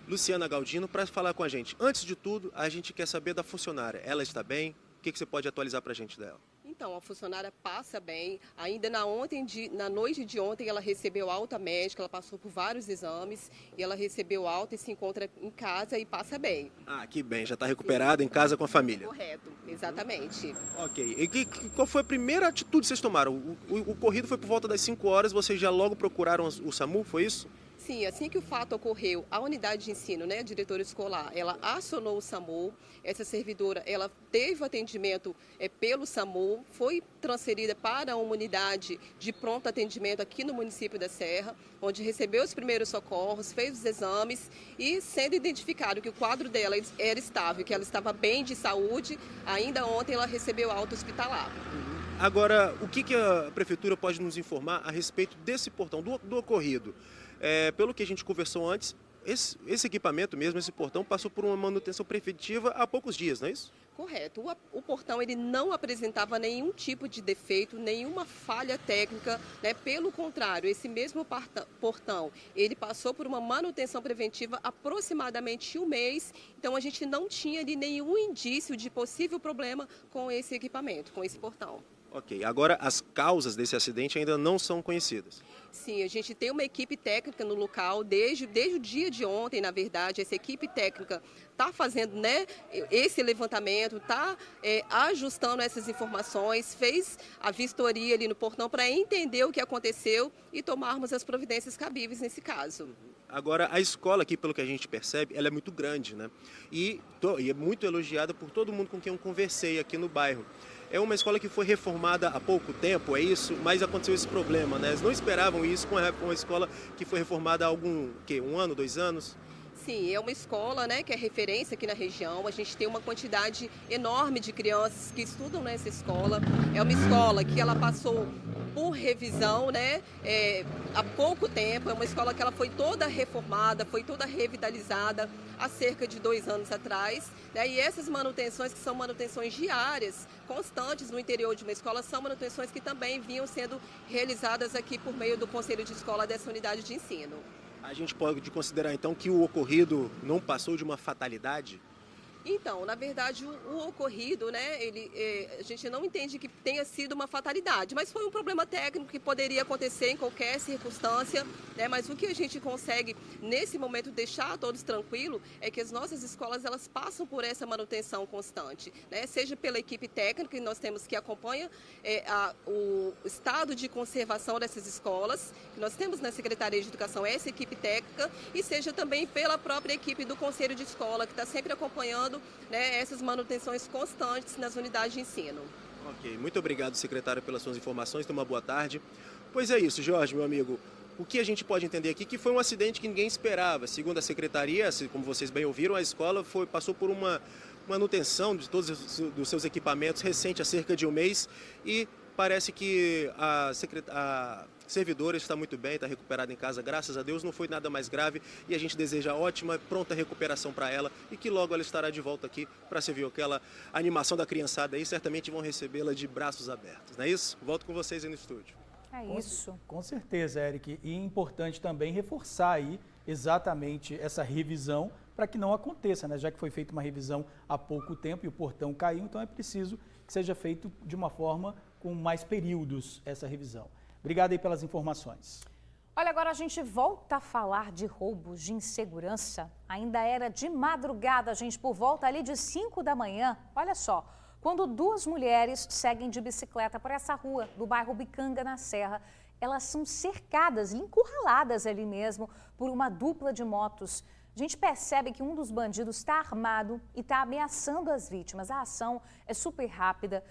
E: Luciana Galdino, para falar com a gente. Antes de tudo, a gente quer saber da funcionária. Ela está bem? O que você pode atualizar para a gente dela?
F: Então, a funcionária passa bem. Ainda na noite de ontem, ela recebeu alta médica, ela passou por vários exames e ela recebeu alta e se encontra em casa e passa bem.
E: Ah, que bem. Já está recuperada em casa com a família.
F: Correto, exatamente.
E: Ok. E qual foi a primeira atitude que vocês tomaram? O ocorrido foi por volta das 5 horas, vocês já logo procuraram o SAMU, foi isso?
F: Sim, assim que o fato ocorreu, a unidade de ensino, né, a diretora escolar, ela acionou o SAMU. Essa servidora, ela teve atendimento pelo SAMU, foi transferida para uma unidade de pronto atendimento aqui no município da Serra, onde recebeu os primeiros socorros, fez os exames e sendo identificado que o quadro dela era estável, que ela estava bem de saúde, ainda ontem ela recebeu alta hospitalar.
E: Agora, o que a prefeitura pode nos informar a respeito desse portão, do ocorrido? Pelo que a gente conversou antes, esse equipamento mesmo, esse portão, passou por uma manutenção preventiva há poucos dias, não é isso?
F: Correto. O portão ele não apresentava nenhum tipo de defeito, nenhuma falha técnica, né? Pelo contrário, esse mesmo portão, ele passou por uma manutenção preventiva aproximadamente 1 mês, então a gente não tinha ali nenhum indício de possível problema com esse equipamento, com esse portão.
E: Ok, agora as causas desse acidente ainda não são conhecidas.
F: Sim, a gente tem uma equipe técnica no local, desde o dia de ontem, na verdade, essa equipe técnica está fazendo, né, esse levantamento, está ajustando essas informações, fez a vistoria ali no portão para entender o que aconteceu e tomarmos as providências cabíveis nesse caso.
E: Agora, a escola aqui, pelo que a gente percebe, ela é muito grande, né? E é muito elogiada por todo mundo com quem eu conversei aqui no bairro. É uma escola que foi reformada há pouco tempo, é isso, mas aconteceu esse problema, né? Eles não esperavam isso com uma escola que foi reformada há 1 ano, 2 anos?
F: Sim, é uma escola, né, que é referência aqui na região. A gente tem uma quantidade enorme de crianças que estudam nessa escola. É uma escola que ela passou por revisão, né? Há pouco tempo, é uma escola que ela foi toda reformada, foi toda revitalizada há cerca de 2 anos atrás, né? E essas manutenções, que são manutenções diárias, constantes no interior de uma escola, são manutenções que também vinham sendo realizadas aqui por meio do Conselho de Escola dessa unidade de ensino.
E: A gente pode considerar então que o ocorrido não passou de uma fatalidade?
F: Então, na verdade, o ocorrido, né, a gente não entende que tenha sido uma fatalidade, mas foi um problema técnico que poderia acontecer em qualquer circunstância, né, mas o que a gente consegue, nesse momento, deixar todos tranquilos é que as nossas escolas, elas passam por essa manutenção constante, né, seja pela equipe técnica que nós temos que acompanha o estado de conservação dessas escolas, que nós temos na Secretaria de Educação essa equipe técnica, e seja também pela própria equipe do Conselho de Escola, que está sempre acompanhando, né, essas manutenções constantes nas unidades de ensino.
E: Ok, muito obrigado, secretário, pelas suas informações. Tenha uma boa tarde. Pois é isso, Jorge, meu amigo. O que a gente pode entender aqui que foi um acidente que ninguém esperava. Segundo a secretaria, como vocês bem ouviram, a escola passou por uma manutenção de todos os seus equipamentos recente, há cerca de um mês, e parece que a servidora está muito bem, está recuperada em casa, graças a Deus, não foi nada mais grave, e a gente deseja ótima, pronta recuperação para ela, e que logo ela estará de volta aqui para servir aquela animação da criançada aí, certamente vão recebê-la de braços abertos, não é isso? Volto com vocês aí no estúdio.
A: É isso.
B: Com certeza, Eric, e é importante também reforçar aí exatamente essa revisão para que não aconteça, né? Já que foi feita uma revisão há pouco tempo e o portão caiu, então é preciso que seja feito de uma forma com mais períodos essa revisão. Obrigado aí pelas informações.
A: Olha, agora a gente volta a falar de roubos, de insegurança. Ainda era de madrugada, gente, por volta ali de 5 da manhã. Olha só, quando 2 mulheres seguem de bicicleta por essa rua do bairro Bicanga, na Serra, elas são cercadas, encurraladas ali mesmo, por uma dupla de motos. A gente percebe que um dos bandidos está armado e está ameaçando as vítimas. A ação é super rápida,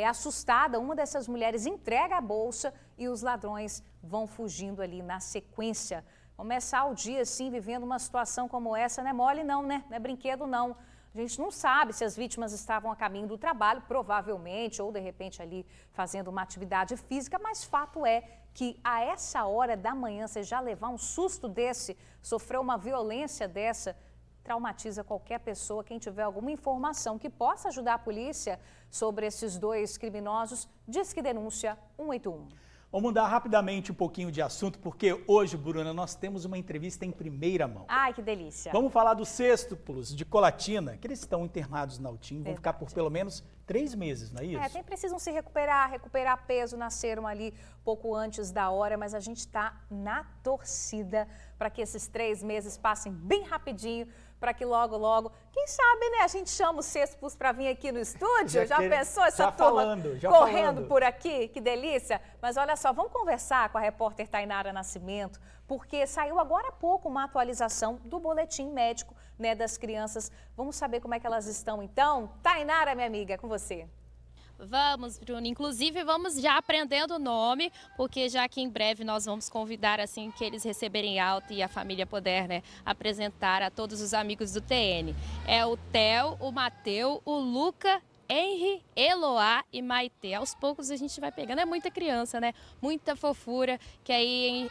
A: assustada, uma dessas mulheres entrega a bolsa e os ladrões vão fugindo ali na sequência. Começar o dia assim, vivendo uma situação como essa, não é mole não, né? Não é brinquedo não. A gente não sabe se as vítimas estavam a caminho do trabalho, provavelmente, ou de repente ali fazendo uma atividade física, mas fato é que a essa hora da manhã você já levar um susto desse, sofrer uma violência dessa, traumatiza qualquer pessoa. Quem tiver alguma informação que possa ajudar a polícia sobre esses 2 criminosos, Disque Denúncia 181.
B: Vamos mudar rapidamente um pouquinho de assunto, porque hoje, Bruna, nós temos uma entrevista em primeira mão.
A: Ai, que delícia.
B: Vamos falar dos sextuplos de Colatina, que eles estão internados na UTIM, vão ficar por pelo menos 3 meses, não é isso?
A: Precisam se recuperar peso, nasceram ali pouco antes da hora, mas a gente está na torcida para que esses 3 meses passem bem rapidinho, para que logo, logo, quem sabe, né, a gente chama os sextuplos para vir aqui no estúdio, já pensou essa turma correndo por aqui? Que delícia! Mas olha só, vamos conversar com a repórter Tainara Nascimento, porque saiu agora há pouco uma atualização do boletim médico, né, das crianças. Vamos saber como é que elas estão então? Tainara, minha amiga, é com você.
V: Vamos, Bruno. Inclusive, vamos já aprendendo o nome, porque já que em breve nós vamos convidar, assim que eles receberem alta e a família puder, né, apresentar a todos os amigos do TN. É o Theo, o Mateu, o Luca, Henry, Eloá e Maitê. Aos poucos a gente vai pegando, é muita criança, né? Muita fofura, que aí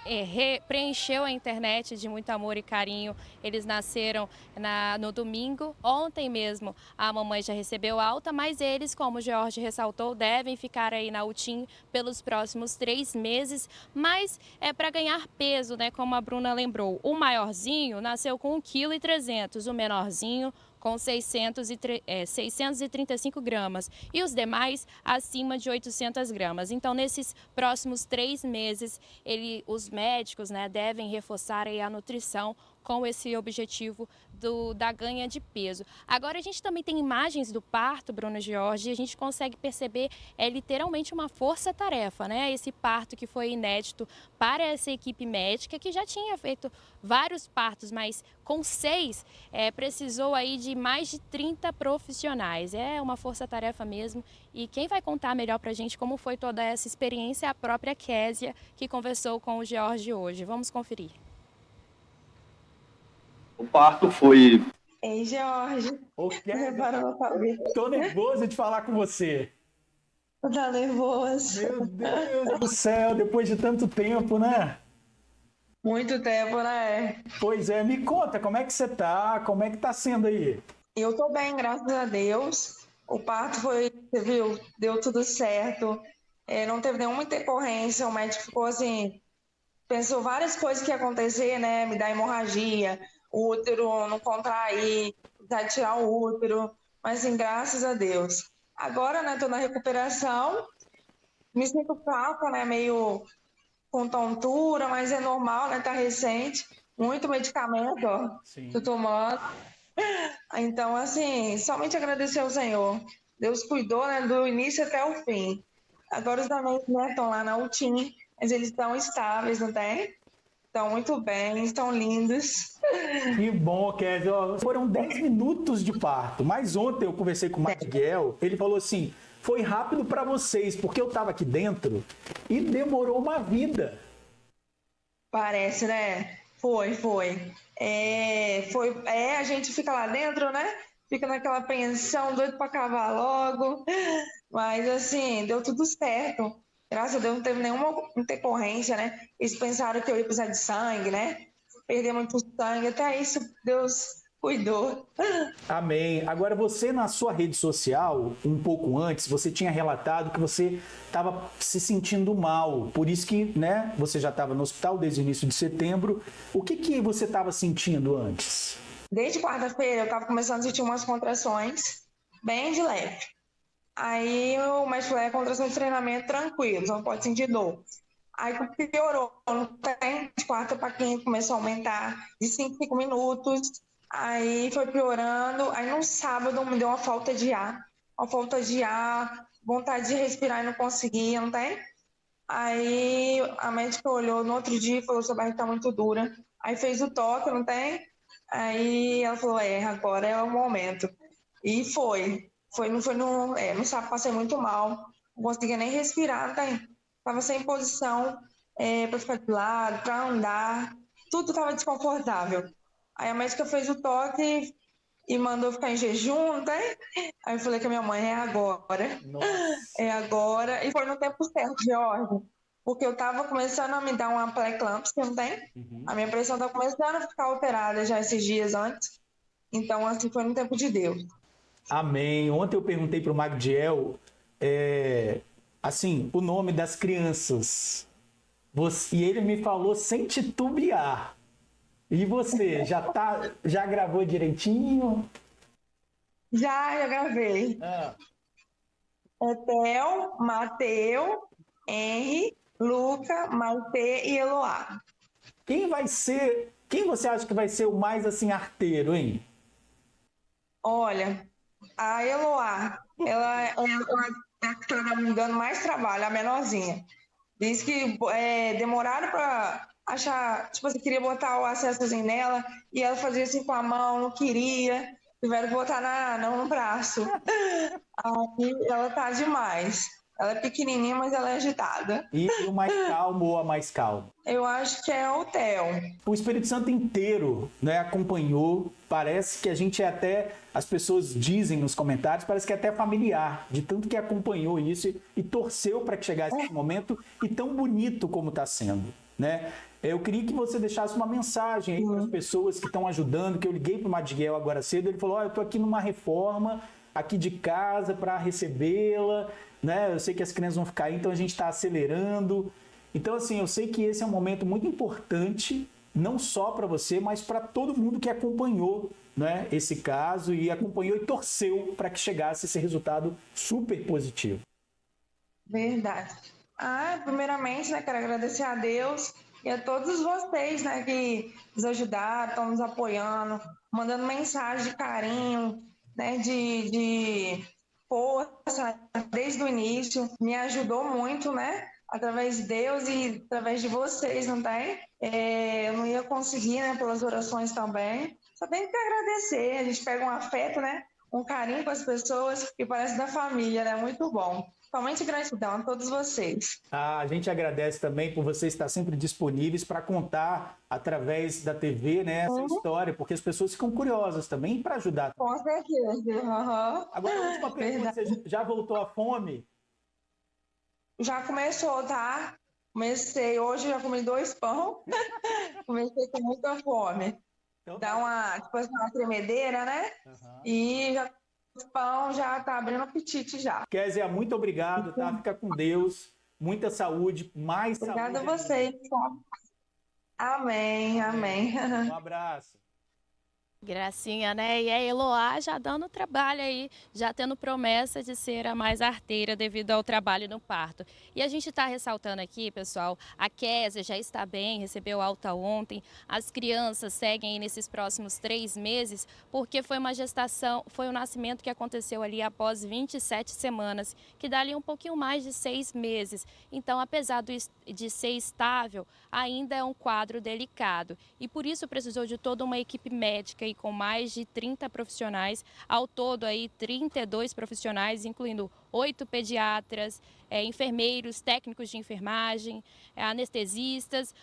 V: preencheu a internet de muito amor e carinho. Eles nasceram no domingo, ontem mesmo a mamãe já recebeu alta, mas eles, como o Jorge ressaltou, devem ficar aí na UTIM pelos próximos 3 meses, mas é para ganhar peso, né? Como a Bruna lembrou. O maiorzinho nasceu com 1,3 kg, o menorzinho com 635 gramas e os demais acima de 800 gramas. Então, nesses próximos 3 meses, os médicos, né, devem reforçar aí a nutrição com esse objetivo da ganha de peso. Agora, a gente também tem imagens do parto, Bruno Jorge, e a gente consegue perceber, literalmente uma força-tarefa, né? Esse parto que foi inédito para essa equipe médica, que já tinha feito vários partos, mas com 6, precisou aí de mais de 30 profissionais. É uma força-tarefa mesmo, e quem vai contar melhor pra gente como foi toda essa experiência é a própria Késia, que conversou com o Jorge hoje. Vamos conferir.
G: O parto foi...
I: Ei, Jorge.
B: Tô nervoso de falar com você.
M: Tá nervoso.
B: Meu Deus do céu, depois de tanto tempo, né?
M: Muito tempo, né?
B: Pois é, me conta, como é que você tá? Como é que tá sendo aí?
M: Eu tô bem, graças a Deus. O parto foi, você viu, deu tudo certo. Não teve nenhuma intercorrência, o médico ficou assim, pensou várias coisas que ia acontecer, né? Me dar hemorragia, o útero não contrair, precisar tirar o útero. Mas assim, graças a Deus. Agora, né, tô na recuperação, me sinto fraca, né, meio com tontura, mas é normal, né, tá recente, muito medicamento, ó, tô tomando. Então, assim, somente agradecer ao Senhor. Deus cuidou, né, do início até o fim. Agora os amigos, né, estão lá na UTIM, mas eles estão estáveis, não tem? Estão muito bem, estão lindos.
B: Que bom, Kézia. Foram 10 minutos de parto, mas ontem eu conversei com o Miguel, ele falou assim, foi rápido para vocês, porque eu estava aqui dentro e demorou uma vida.
M: Parece, né? Foi. A gente fica lá dentro, né? Fica naquela apreensão, doido para acabar logo. Mas, assim, deu tudo certo. Graças a Deus não teve nenhuma intercorrência, né? Eles pensaram que eu ia precisar de sangue, né? Perder muito sangue, até isso Deus cuidou.
B: Amém. Agora, você na sua rede social, um pouco antes, você tinha relatado que você estava se sentindo mal. Por isso que, né, você já estava no hospital desde o início de setembro. O que você estava sentindo antes?
M: Desde quarta-feira eu estava começando a sentir umas contrações bem de leve. Aí o médico falou, contração de treinamento tranquilo, não pode sentir dor. Aí piorou, não tem, de quarta para quinta começou a aumentar de 5 minutos, aí foi piorando, aí no sábado me deu uma falta de ar, vontade de respirar e não conseguia, não tem? Aí a médica olhou no outro dia e falou, sua barriga tá muito dura, aí fez o toque, não tem? Aí ela falou, agora é o momento. E no sábado passei muito mal, não conseguia nem respirar, tá? Tava sem posição para ficar de lado, para andar, tudo tava desconfortável. Aí a médica fez o toque e mandou ficar em jejum, tá? Aí eu falei com a minha mãe, é agora. Nossa. É agora. E foi no tempo certo, Jorge, porque eu tava começando a me dar uma pré-eclâmpsia, não tem? A minha pressão tava começando a ficar alterada já esses dias antes. Então, assim, foi no tempo de Deus.
B: Amém. Ontem eu perguntei para o Magdiel, assim, o nome das crianças. E ele me falou sem titubear. E você, já gravou direitinho?
M: Já gravei. Theo, Mateu, Henry, Luca, Maite e Eloá.
B: Quem você acha que vai ser o mais, assim, arteiro, hein?
M: Olha, a Eloá, ela é a que está me dando mais trabalho, a menorzinha. Diz que demoraram para achar, tipo assim, queria botar o acessozinho nela e ela fazia assim com a mão, não queria, tiveram que botar no braço. Aí ela tá demais. Ela é pequenininha, mas ela é agitada.
B: E o mais calmo ou a mais calma?
M: Eu acho que é o Theo.
B: O Espírito Santo inteiro, né, acompanhou. Parece que a gente as pessoas dizem nos comentários, parece que é até familiar, de tanto que acompanhou isso e torceu para que chegasse esse momento e tão bonito como está sendo, né? Eu queria que você deixasse uma mensagem aí para as pessoas que estão ajudando, que eu liguei para o Miguel agora cedo, ele falou, eu estou aqui numa reforma, aqui de casa para recebê-la, né? Eu sei que as crianças vão ficar aí, então a gente está acelerando. Então, assim, eu sei que esse é um momento muito importante, não só para você, mas para todo mundo que acompanhou, né, esse caso e acompanhou e torceu para que chegasse esse resultado super positivo.
M: Verdade. Primeiramente, né, quero agradecer a Deus e a todos vocês, né, que nos ajudaram, estão nos apoiando, mandando mensagem de carinho, né, de força desde o início. Me ajudou muito, né? Através de Deus e através de vocês, não tem? Eu não ia conseguir, né? Pelas orações também. Só tem que agradecer. A gente pega um afeto, né? Um carinho com as pessoas que parece da família, né? Muito bom. Somente gratidão a todos vocês.
B: A gente agradece também por vocês estar sempre disponíveis para contar através da TV, né, essa história, porque as pessoas ficam curiosas também para ajudar.
M: Com certeza.
B: Agora, a última pergunta, você já voltou à fome?
P: Já começou, tá? Comecei, hoje já comi 2 pão. Comecei com muita fome. Dá uma, tipo assim, uma tremedeira, né? E já, o pão já tá abrindo apetite já.
B: Kézia, muito obrigado, tá? Fica com Deus. Muita saúde, mais saúde.
P: Obrigada a vocês. Amém, amém.
B: Um abraço.
V: Gracinha, né? E a Eloá já dando trabalho aí, já tendo promessa de ser a mais arteira devido ao trabalho no parto. E a gente está ressaltando aqui, pessoal, a Kézia já está bem, recebeu alta ontem. As crianças seguem aí nesses próximos 3 meses, porque foi uma gestação, foi um nascimento que aconteceu ali após 27 semanas, que dá ali um pouquinho mais de 6 meses. Então, apesar de ser estável, ainda é um quadro delicado. E por isso precisou de toda uma equipe médica com mais de 30 profissionais, ao todo aí 32 profissionais, incluindo 8 pediatras, enfermeiros, técnicos de enfermagem, anestesistas,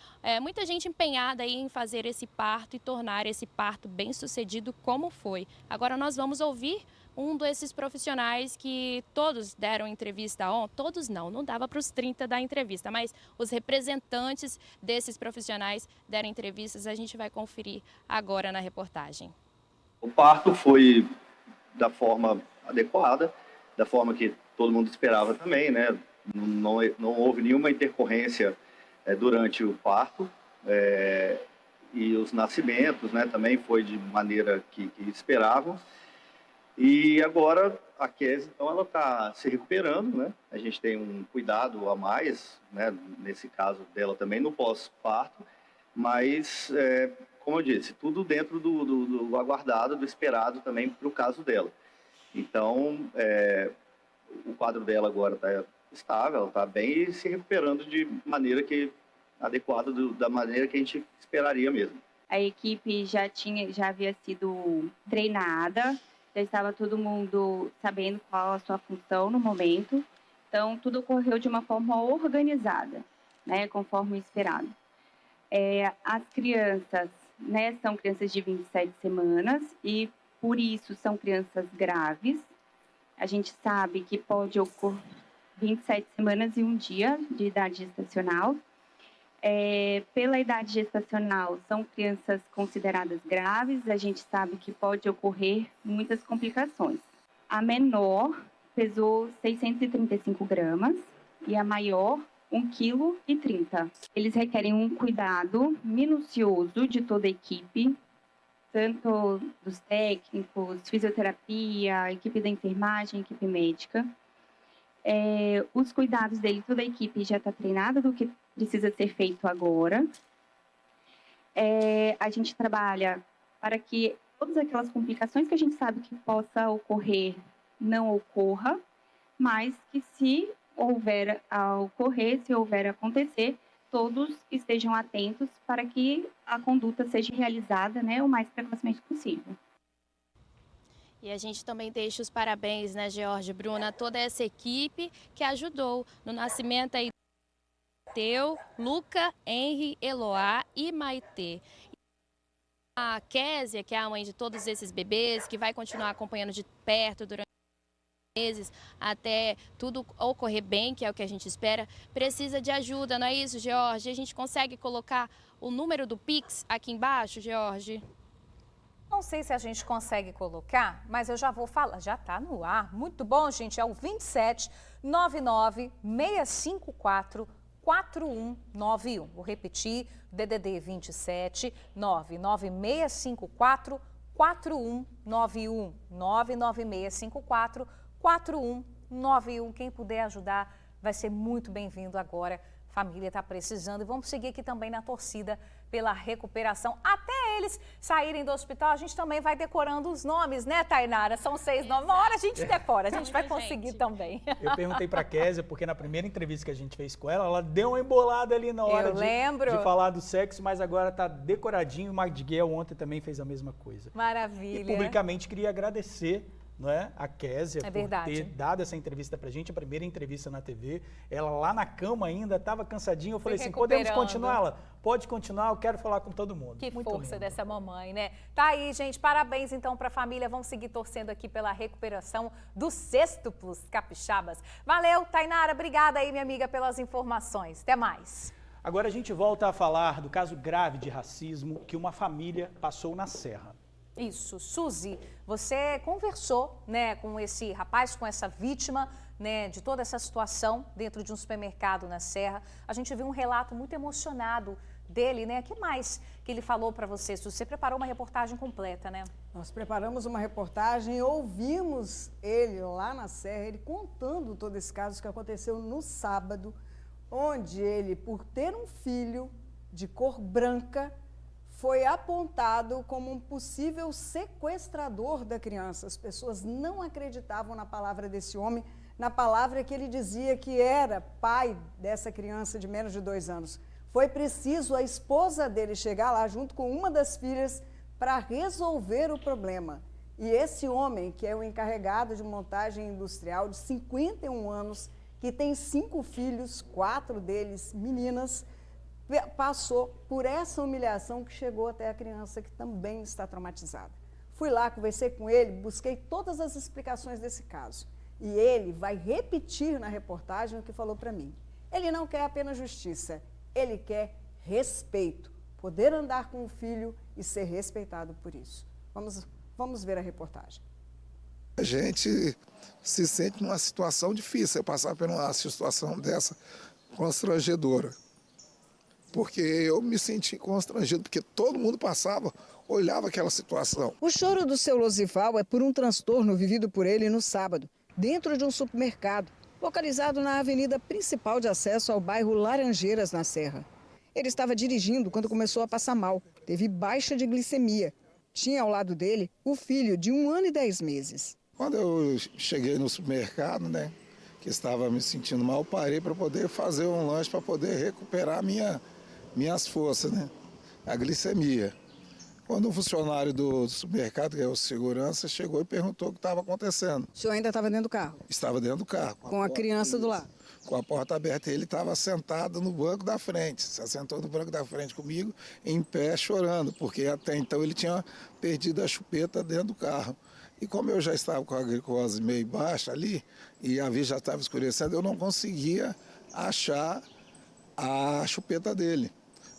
V: muita gente empenhada aí em fazer esse parto e tornar esse parto bem sucedido como foi. Agora nós vamos ouvir um desses profissionais que todos deram entrevista ontem, todos não dava para os 30 dar entrevista, mas os representantes desses profissionais deram entrevistas, a gente vai conferir agora na reportagem.
G: O parto foi da forma adequada, da forma que todo mundo esperava também, né? Não houve nenhuma intercorrência durante o parto, e os nascimentos, né, também foi de maneira que esperavam. E agora a Kézia, então, ela está se recuperando, né? A gente tem um cuidado a mais, né? Nesse caso dela também, no pós-parto, mas, como eu disse, tudo dentro do aguardado, do esperado também para o caso dela. Então, o quadro dela agora está estável, está bem e se recuperando de maneira adequada, da maneira que a gente esperaria mesmo.
I: A equipe já havia sido treinada, já estava todo mundo sabendo qual a sua função no momento. Então, tudo ocorreu de uma forma organizada, né, conforme o esperado. As crianças, né, são crianças de 27 semanas e, por isso, são crianças graves. A gente sabe que pode ocorrer 27 semanas e 1 dia de idade gestacional. Pela idade gestacional, são crianças consideradas graves, a gente sabe que pode ocorrer muitas complicações. A menor pesou 635 gramas e a maior 1,30 kg. Eles requerem um cuidado minucioso de toda a equipe, tanto dos técnicos, fisioterapia, equipe da enfermagem, equipe médica. Os cuidados dele, toda a equipe já está treinada do que precisa ser feito agora. A gente trabalha para que todas aquelas complicações que a gente sabe que possa ocorrer não ocorra, mas que se houver a ocorrer, se houver a acontecer, todos estejam atentos para que a conduta seja realizada, né, o mais precocemente possível.
V: E a gente também deixa os parabéns, né, George, Bruna, toda essa equipe que ajudou no nascimento aí do Teu, Luca, Henry, Eloá e Maitê. A Kézia, que é a mãe de todos esses bebês, que vai continuar acompanhando de perto durante meses até tudo ocorrer bem, que é o que a gente espera, precisa de ajuda, não é isso, George? A gente consegue colocar o número do Pix aqui embaixo, George?
A: Não sei se a gente consegue colocar, mas eu já vou falar, já está no ar. Muito bom, gente, é o 27 99 654 4191. Vou repetir, DDD 27 99654 4191. 99654 4191. Quem puder ajudar vai ser muito bem-vindo agora. A família está precisando e vamos seguir aqui também na torcida pela recuperação. Até eles saírem do hospital, a gente também vai decorando os nomes, né, Tainara? São 6 nomes. Uma hora a gente decora, a gente vai conseguir também.
B: Eu perguntei para a Kézia, porque na primeira entrevista que a gente fez com ela, ela deu uma embolada ali na hora de falar do sexo, mas agora está decoradinho. O Miguel ontem também fez a mesma coisa.
A: Maravilha.
B: E publicamente queria agradecer, não é? A Késia, por ter dado essa entrevista pra gente, a primeira entrevista na TV. Ela lá na cama ainda, estava cansadinha. Eu falei assim, podemos continuar? Ela, pode continuar, eu quero falar com todo mundo.
A: Que
B: muito
A: força
B: lindo.
A: dessa mamãe, né? Tá aí, gente, parabéns então pra família. Vamos seguir torcendo aqui pela recuperação dos sextuplos capixabas. Valeu, Tainara, obrigada aí, minha amiga, pelas informações. Até mais.
B: Agora a gente volta a falar do caso grave de racismo que uma família passou na Serra.
A: Isso, Suzy, você conversou, né, com esse rapaz, com essa vítima, né, de toda essa situação dentro de um supermercado na Serra. A gente viu um relato muito emocionado dele, né? O que mais que ele falou para você? Você preparou uma reportagem completa, né?
D: Nós preparamos uma reportagem e ouvimos ele lá na Serra, ele contando todo esse caso que aconteceu no sábado, onde ele, por ter um filho de cor branca, foi apontado como um possível sequestrador da criança. As pessoas não acreditavam na palavra desse homem, na palavra que ele dizia que era pai dessa criança de menos de 2 anos. Foi preciso a esposa dele chegar lá junto com uma das filhas para resolver o problema. E esse homem, que é o encarregado de montagem industrial de 51 anos, que tem 5 filhos, 4 deles meninas, passou por essa humilhação que chegou até a criança, que também está traumatizada. Fui lá, conversei com ele, busquei todas as explicações desse caso. E ele vai repetir na reportagem o que falou para mim. Ele não quer apenas justiça, ele quer respeito. Poder andar com o filho e ser respeitado por isso. Vamos ver a reportagem.
J: A gente se sente numa situação difícil, passar por uma situação dessa constrangedora. Porque eu me senti constrangido, porque todo mundo passava, olhava aquela situação.
D: O choro do seu Losival é por um transtorno vivido por ele no sábado, dentro de um supermercado, localizado na avenida principal de acesso ao bairro Laranjeiras, na Serra. Ele estava dirigindo quando começou a passar mal, teve baixa de glicemia. Tinha ao lado dele o filho de 1 ano e 10 meses.
J: Quando eu cheguei no supermercado, né, que estava me sentindo mal, parei para poder fazer um lanche, para poder recuperar minhas forças, né? A glicemia. Quando o funcionário do supermercado, que é o segurança, chegou e perguntou o que estava acontecendo.
D: O senhor ainda estava dentro do carro?
J: Estava dentro do carro.
D: Com a criança do lado?
J: Com a porta aberta. Ele estava sentado no banco da frente. Se assentou no banco da frente comigo, em pé, chorando, porque até então ele tinha perdido a chupeta dentro do carro. E como eu já estava com a glicose meio baixa ali, e a vista já estava escurecendo, eu não conseguia achar a chupeta dele.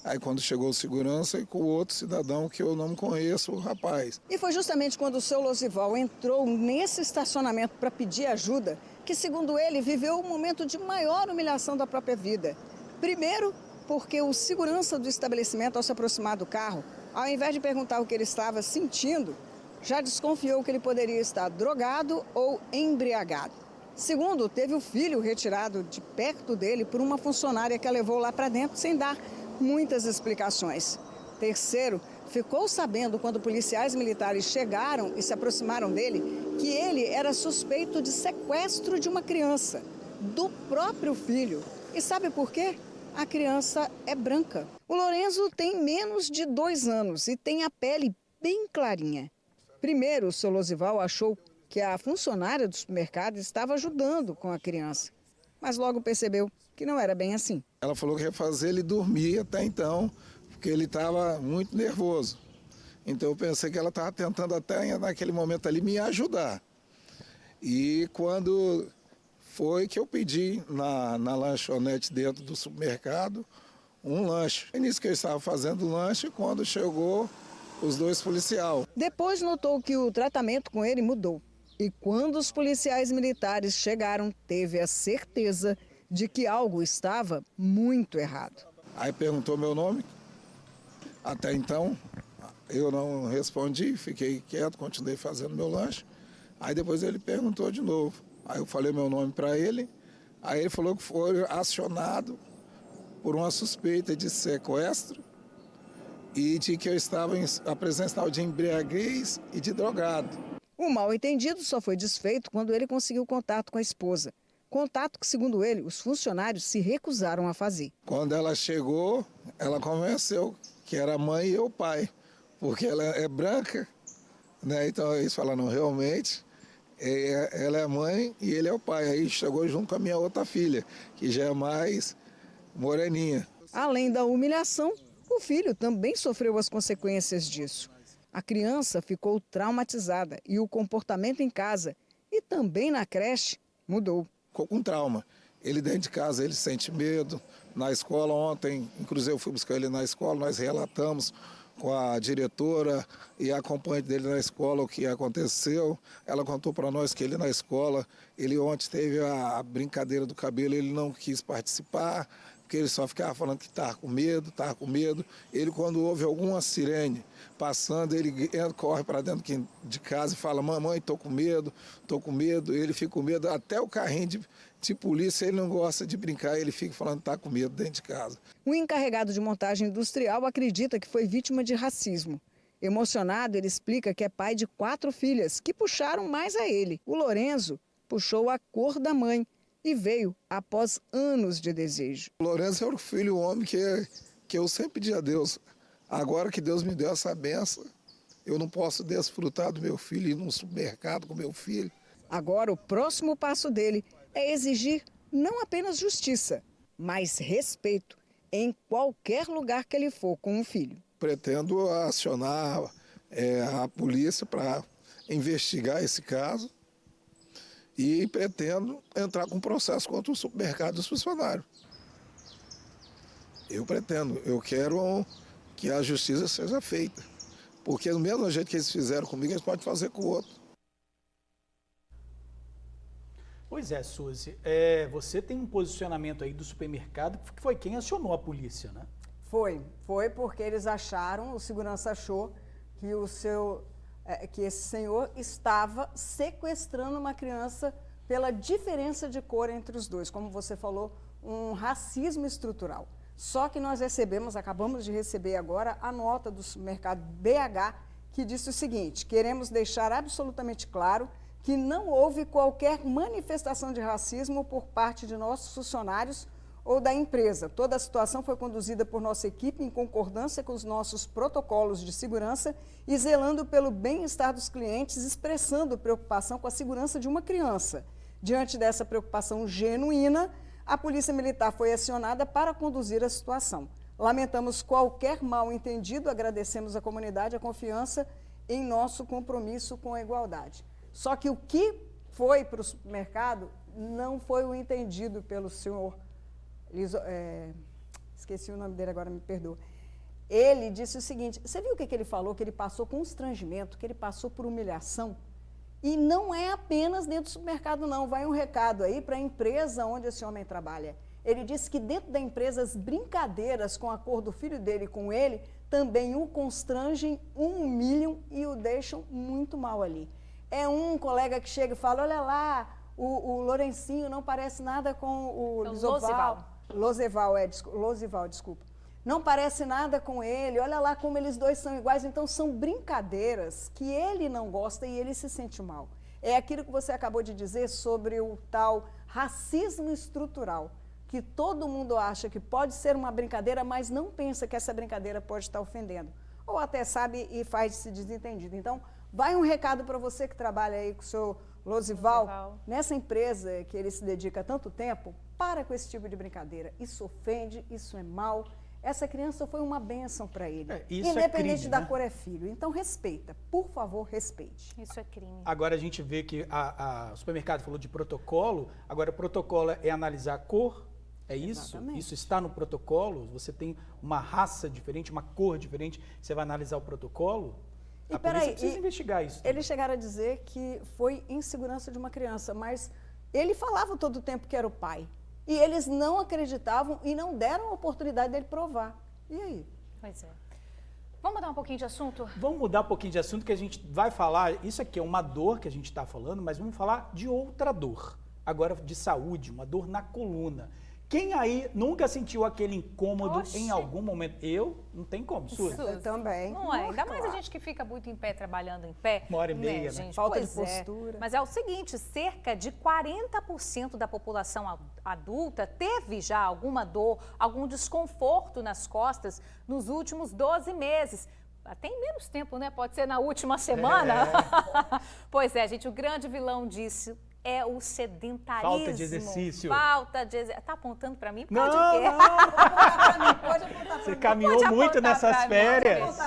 J: Aí quando chegou o segurança e com o outro cidadão que eu não conheço, o rapaz.
D: E foi justamente quando o seu Losival entrou nesse estacionamento para pedir ajuda que, segundo ele, viveu um momento de maior humilhação da própria vida. Primeiro, porque o segurança do estabelecimento, ao se aproximar do carro, ao invés de perguntar o que ele estava sentindo, já desconfiou que ele poderia estar drogado ou embriagado. Segundo, teve o filho retirado de perto dele por uma funcionária que a levou lá para dentro sem dar muitas explicações. Terceiro, ficou sabendo quando policiais militares chegaram e se aproximaram dele que ele era suspeito de sequestro de uma criança, do próprio filho. E sabe por quê? A criança é branca. O Lorenzo tem menos de 2 anos e tem a pele bem clarinha. Primeiro, o seu Losival achou que a funcionária do supermercado estava ajudando com a criança, mas logo percebeu que não era bem assim.
J: Ela falou que ia fazer ele dormir até então, porque ele estava muito nervoso. Então eu pensei que ela estava tentando até naquele momento ali me ajudar. E quando foi que eu pedi na lanchonete dentro do supermercado um lanche. É nisso que eu estava fazendo o lanche quando chegou os 2 policiais.
D: Depois notou que o tratamento com ele mudou. E quando os policiais militares chegaram, teve a certeza de que algo estava muito errado.
J: Aí perguntou meu nome. Até então, eu não respondi, fiquei quieto, continuei fazendo meu lanche. Aí depois ele perguntou de novo. Aí eu falei meu nome para ele. Aí ele falou que foi acionado por uma suspeita de sequestro e de que eu estava em presença de embriaguez e de drogado.
D: O mal-entendido só foi desfeito quando ele conseguiu contato com a esposa. Contato que, segundo ele, os funcionários se recusaram a fazer.
J: Quando ela chegou, ela convenceu que era a mãe e eu o pai, porque ela é branca, né? Então eles falaram, realmente, Ela é a mãe e ele é o pai. Aí chegou junto com a minha outra filha, que já é mais moreninha.
D: Além da humilhação, o filho também sofreu as consequências disso. A criança ficou traumatizada e o comportamento em casa e também na creche mudou.
J: Ficou com trauma. Ele dentro de casa, ele sente medo. Na escola ontem, inclusive eu fui buscar ele na escola, nós relatamos com a diretora e a acompanhante dele na escola o que aconteceu. Ela contou para nós que ele na escola, ele ontem teve a brincadeira do cabelo, ele não quis participar, porque ele só ficava falando que estava com medo. Ele, quando ouve alguma sirene passando, ele corre para dentro de casa e fala: mamãe, estou com medo. Ele fica com medo, até o carrinho de polícia, ele não gosta de brincar, ele fica falando que está com medo dentro de casa.
D: O encarregado de montagem industrial acredita que foi vítima de racismo. Emocionado, ele explica que é pai de 4 filhas, que puxaram mais a ele. O Lorenzo puxou a cor da mãe e veio após anos de desejo.
J: O Lorenzo era o filho, o homem que eu sempre pedi a Deus. Agora que Deus me deu essa benção, eu não posso desfrutar do meu filho, ir num supermercado com meu filho.
D: Agora o próximo passo dele é exigir não apenas justiça, mas respeito em qualquer lugar que ele for com o filho.
J: Pretendo acionar a polícia para investigar esse caso e pretendo entrar com processo contra o supermercado dos funcionários. Eu quero que a justiça seja feita, porque do mesmo jeito que eles fizeram comigo, eles podem fazer com o outro.
B: Pois é, Suzy, você tem um posicionamento aí do supermercado que foi quem acionou a polícia, né?
D: Foi porque eles acharam, o segurança achou que esse senhor estava sequestrando uma criança pela diferença de cor entre os dois, como você falou, um racismo estrutural. Só que nós acabamos de receber agora a nota do supermercado BH, que disse o seguinte: queremos deixar absolutamente claro que não houve qualquer manifestação de racismo por parte de nossos funcionários ou da empresa. Toda a situação foi conduzida por nossa equipe em concordância com os nossos protocolos de segurança e zelando pelo bem-estar dos clientes, expressando preocupação com a segurança de uma criança. Diante dessa preocupação genuína, a Polícia Militar foi acionada para conduzir a situação. Lamentamos qualquer mal-entendido, agradecemos à comunidade a confiança em nosso compromisso com a igualdade. Só que o que foi para o supermercado não foi o entendido pelo senhor, esqueci o nome dele agora, me perdoa. Ele disse o seguinte: você viu o que ele falou? Que ele passou constrangimento, que ele passou por humilhação? E não é apenas dentro do supermercado, não. Vai um recado aí para a empresa onde esse homem trabalha. Ele disse que dentro da empresa as brincadeiras com a cor do filho dele com ele também o constrangem, o humilham e o deixam muito mal ali. É um colega que chega e fala: olha lá, o Lourencinho não parece nada com o Losival, desculpa. Não parece nada com ele, olha lá como eles dois são iguais. Então são brincadeiras que ele não gosta e ele se sente mal. É aquilo que você acabou de dizer sobre o tal racismo estrutural, que todo mundo acha que pode ser uma brincadeira, mas não pensa que essa brincadeira pode estar ofendendo. Ou até sabe e faz esse desentendido. Então, vai um recado para você que trabalha aí com o seu Losival, nessa empresa que ele se dedica há tanto tempo, para com esse tipo de brincadeira. Isso ofende, isso é mal. Essa criança foi uma bênção para ele. Independente crime, da cor, é filho. Então, respeita. Por favor, respeite.
A: Isso é crime.
B: Agora a gente vê que o supermercado falou de protocolo. Agora, o protocolo é analisar a cor. É isso? Exatamente. Isso está no protocolo? Você tem uma raça diferente, uma cor diferente, você vai analisar o protocolo? A polícia precisa investigar isso.
D: Eles chegaram a dizer que foi insegurança de uma criança, mas ele falava todo o tempo que era o pai. E eles não acreditavam e não deram a oportunidade dele provar. E aí?
A: Pois é. Vamos mudar um pouquinho de assunto?
B: Vamos mudar um pouquinho de assunto, que a gente vai falar, isso aqui é uma dor que a gente está falando, mas vamos falar de outra dor. Agora de saúde, uma dor na coluna. Quem aí nunca sentiu aquele incômodo em algum momento? Eu? Não tem como, Suzy.
D: Eu também.
A: Não é, ainda mais a gente que fica muito em pé, trabalhando em pé.
B: 1h30, né?
A: Gente?
D: Falta de postura.
A: Mas é o seguinte, cerca de 40% da população adulta teve já alguma dor, algum desconforto nas costas nos últimos 12 meses. tem menos tempo, né? Pode ser na última semana. Pois é, gente, o grande vilão disso é o sedentarismo.
B: Falta de exercício.
A: Falta de exercício. Tá apontando para mim?
B: Não,
A: pode o quê?
D: Pode apontar.
B: Você caminhou muito nessas férias.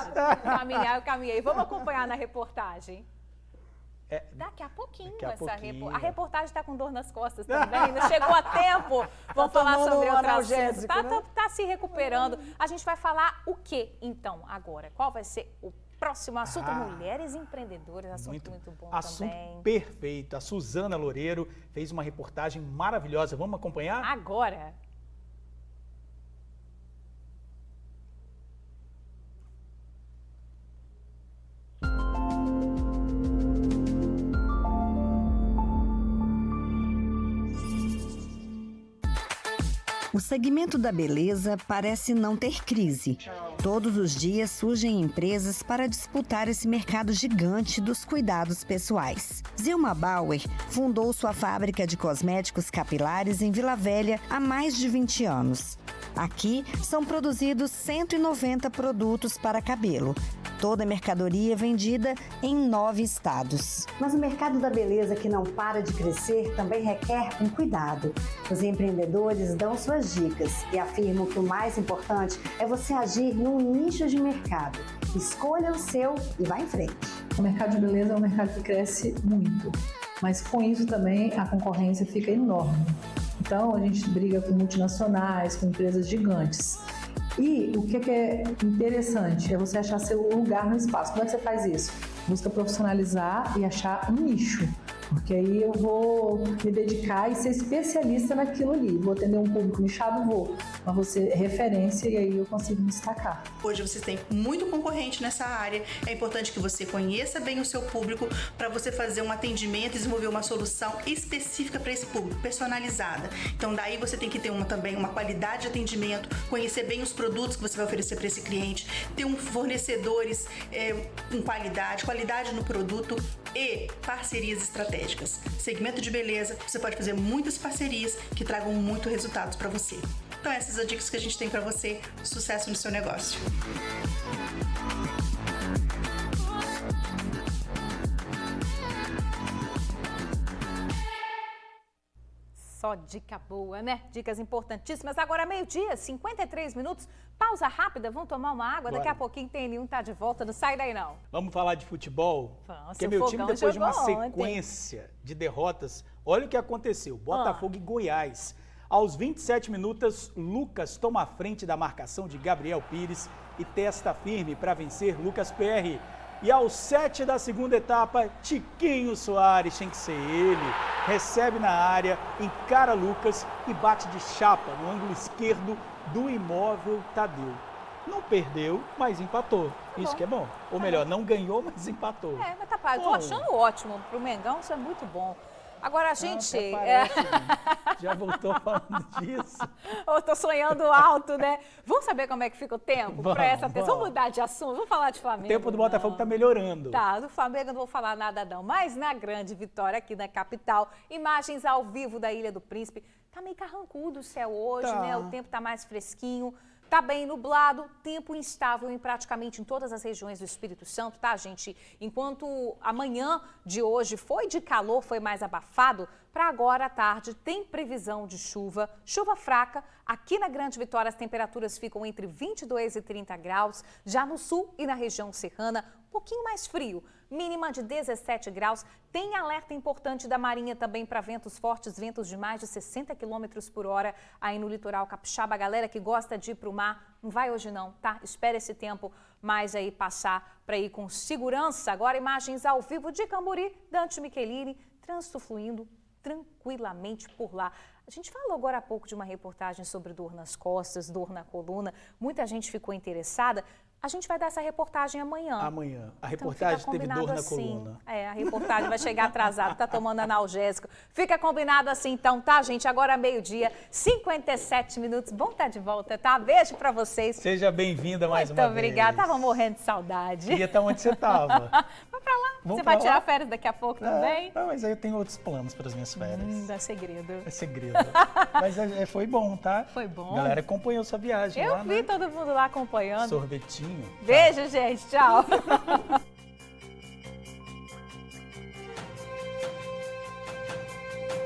A: Eu caminhei. Vamos acompanhar na reportagem. Daqui a pouquinho. A reportagem está com dor nas costas também. Não chegou a tempo. Vamos falar sobre outra assunto. Tá se recuperando. A gente vai falar o que, então, agora? Qual vai ser o próximo assunto? Mulheres empreendedoras. Assunto muito bom
B: assunto
A: também.
B: Assunto perfeito. A Suzana Loureiro fez uma reportagem maravilhosa. Vamos acompanhar?
A: Agora.
K: O segmento da beleza parece não ter crise. Todos os dias surgem empresas para disputar esse mercado gigante dos cuidados pessoais. Zilma Bauer fundou sua fábrica de cosméticos capilares em Vila Velha há mais de 20 anos. Aqui são produzidos 190 produtos para cabelo. Toda a mercadoria é vendida em 9 estados. Mas o mercado da beleza que não para de crescer também requer um cuidado. Os empreendedores dão suas dicas e afirmam que o mais importante é você agir num nicho de mercado. Escolha o seu e vá em frente.
L: O mercado de beleza é um mercado que cresce muito, mas com isso também a concorrência fica enorme. Então a gente briga com multinacionais, com empresas gigantes. E o que é interessante é você achar seu lugar no espaço. Como é que você faz isso? Busca profissionalizar e achar um nicho. Porque aí eu vou me dedicar e ser especialista naquilo ali. Vou atender um público nichado, mas vou ser referência e aí eu consigo me destacar.
W: Hoje você tem muito concorrente nessa área. É importante que você conheça bem o seu público para você fazer um atendimento e desenvolver uma solução específica para esse público, personalizada. Então daí você tem que ter também uma qualidade de atendimento, conhecer bem os produtos que você vai oferecer para esse cliente, ter fornecedores com qualidade no produto e parcerias estratégicas. Segmento de beleza, você pode fazer muitas parcerias que tragam muitos resultados para você. Então essas são as dicas que a gente tem para você. Sucesso no seu negócio.
A: Só dica boa, né? Dicas importantíssimas. Agora, meio-dia, 53 minutos. Pausa rápida, vamos tomar uma água. Bora. Daqui a pouquinho tem N1 tá de volta, não sai daí não.
B: Vamos falar de futebol?
A: Vamos,
B: porque meu time, depois de uma sequência de derrotas, olha o que aconteceu. Botafogo e Goiás. Aos 27 minutos, Lucas toma a frente da marcação de Gabriel Pires e testa firme para vencer Lucas Perry. E aos 7 da segunda etapa, Tiquinho Soares, tem que ser ele, recebe na área, encara Lucas e bate de chapa no ângulo esquerdo do Imóvel Tadeu. Não perdeu, mas empatou. Isso que é bom. Ou melhor, não ganhou, mas empatou.
A: Mas tá pago. Tô achando ótimo. Pro Mengão isso é muito bom. Agora a gente...
B: Já voltou falando disso.
A: Eu tô sonhando alto, né? Vamos saber como é que fica o tempo? Presta atenção. Vamos mudar de assunto. Vamos falar de Flamengo.
B: O tempo do Botafogo tá melhorando.
A: Tá, do Flamengo não vou falar nada não. Mas na grande vitória aqui na capital, imagens ao vivo da Ilha do Príncipe. Tá meio carrancudo o céu hoje, né? O tempo tá mais fresquinho. Tá bem nublado, tempo instável em praticamente em todas as regiões do Espírito Santo, tá, gente? Enquanto amanhã de hoje foi de calor, foi mais abafado, para agora à tarde tem previsão de chuva, chuva fraca. Aqui na Grande Vitória as temperaturas ficam entre 22 e 30 graus, já no sul e na região serrana, um pouquinho mais frio, mínima de 17 graus. Tem alerta importante da Marinha também para ventos fortes, ventos de mais de 60 km por hora aí no litoral capixaba. A galera que gosta de ir para o mar, não vai hoje não, tá? Espera esse tempo mais aí passar para ir com segurança. Agora imagens ao vivo de Camburi, Dante Michelini, trânsito fluindo tranquilamente por lá. A gente falou agora há pouco de uma reportagem sobre dor nas costas, dor na coluna. Muita gente ficou interessada. A gente vai dar essa reportagem amanhã.
B: Amanhã. A reportagem então, teve dor na coluna.
A: A reportagem vai chegar atrasada, tá tomando analgésico. Fica combinado assim então, tá, gente? Agora meio-dia, 57 minutos. Bom estar de volta, tá? Beijo pra vocês.
B: Seja bem-vinda mais uma vez.
A: Muito obrigada. Tava morrendo de saudade.
B: Queria estar onde você tava.
A: pra lá.
B: Vamos
A: Você
B: pra
A: vai tirar
B: lá?
A: férias daqui a pouco também?
B: Não, mas aí eu tenho outros planos para as minhas férias.
A: É segredo.
B: É segredo. Mas foi bom, tá?
A: Foi bom.
B: A galera acompanhou sua viagem
A: Eu
B: lá,
A: vi
B: né?
A: todo mundo lá acompanhando.
B: Sorvetinho.
A: Beijo, gente. Tchau.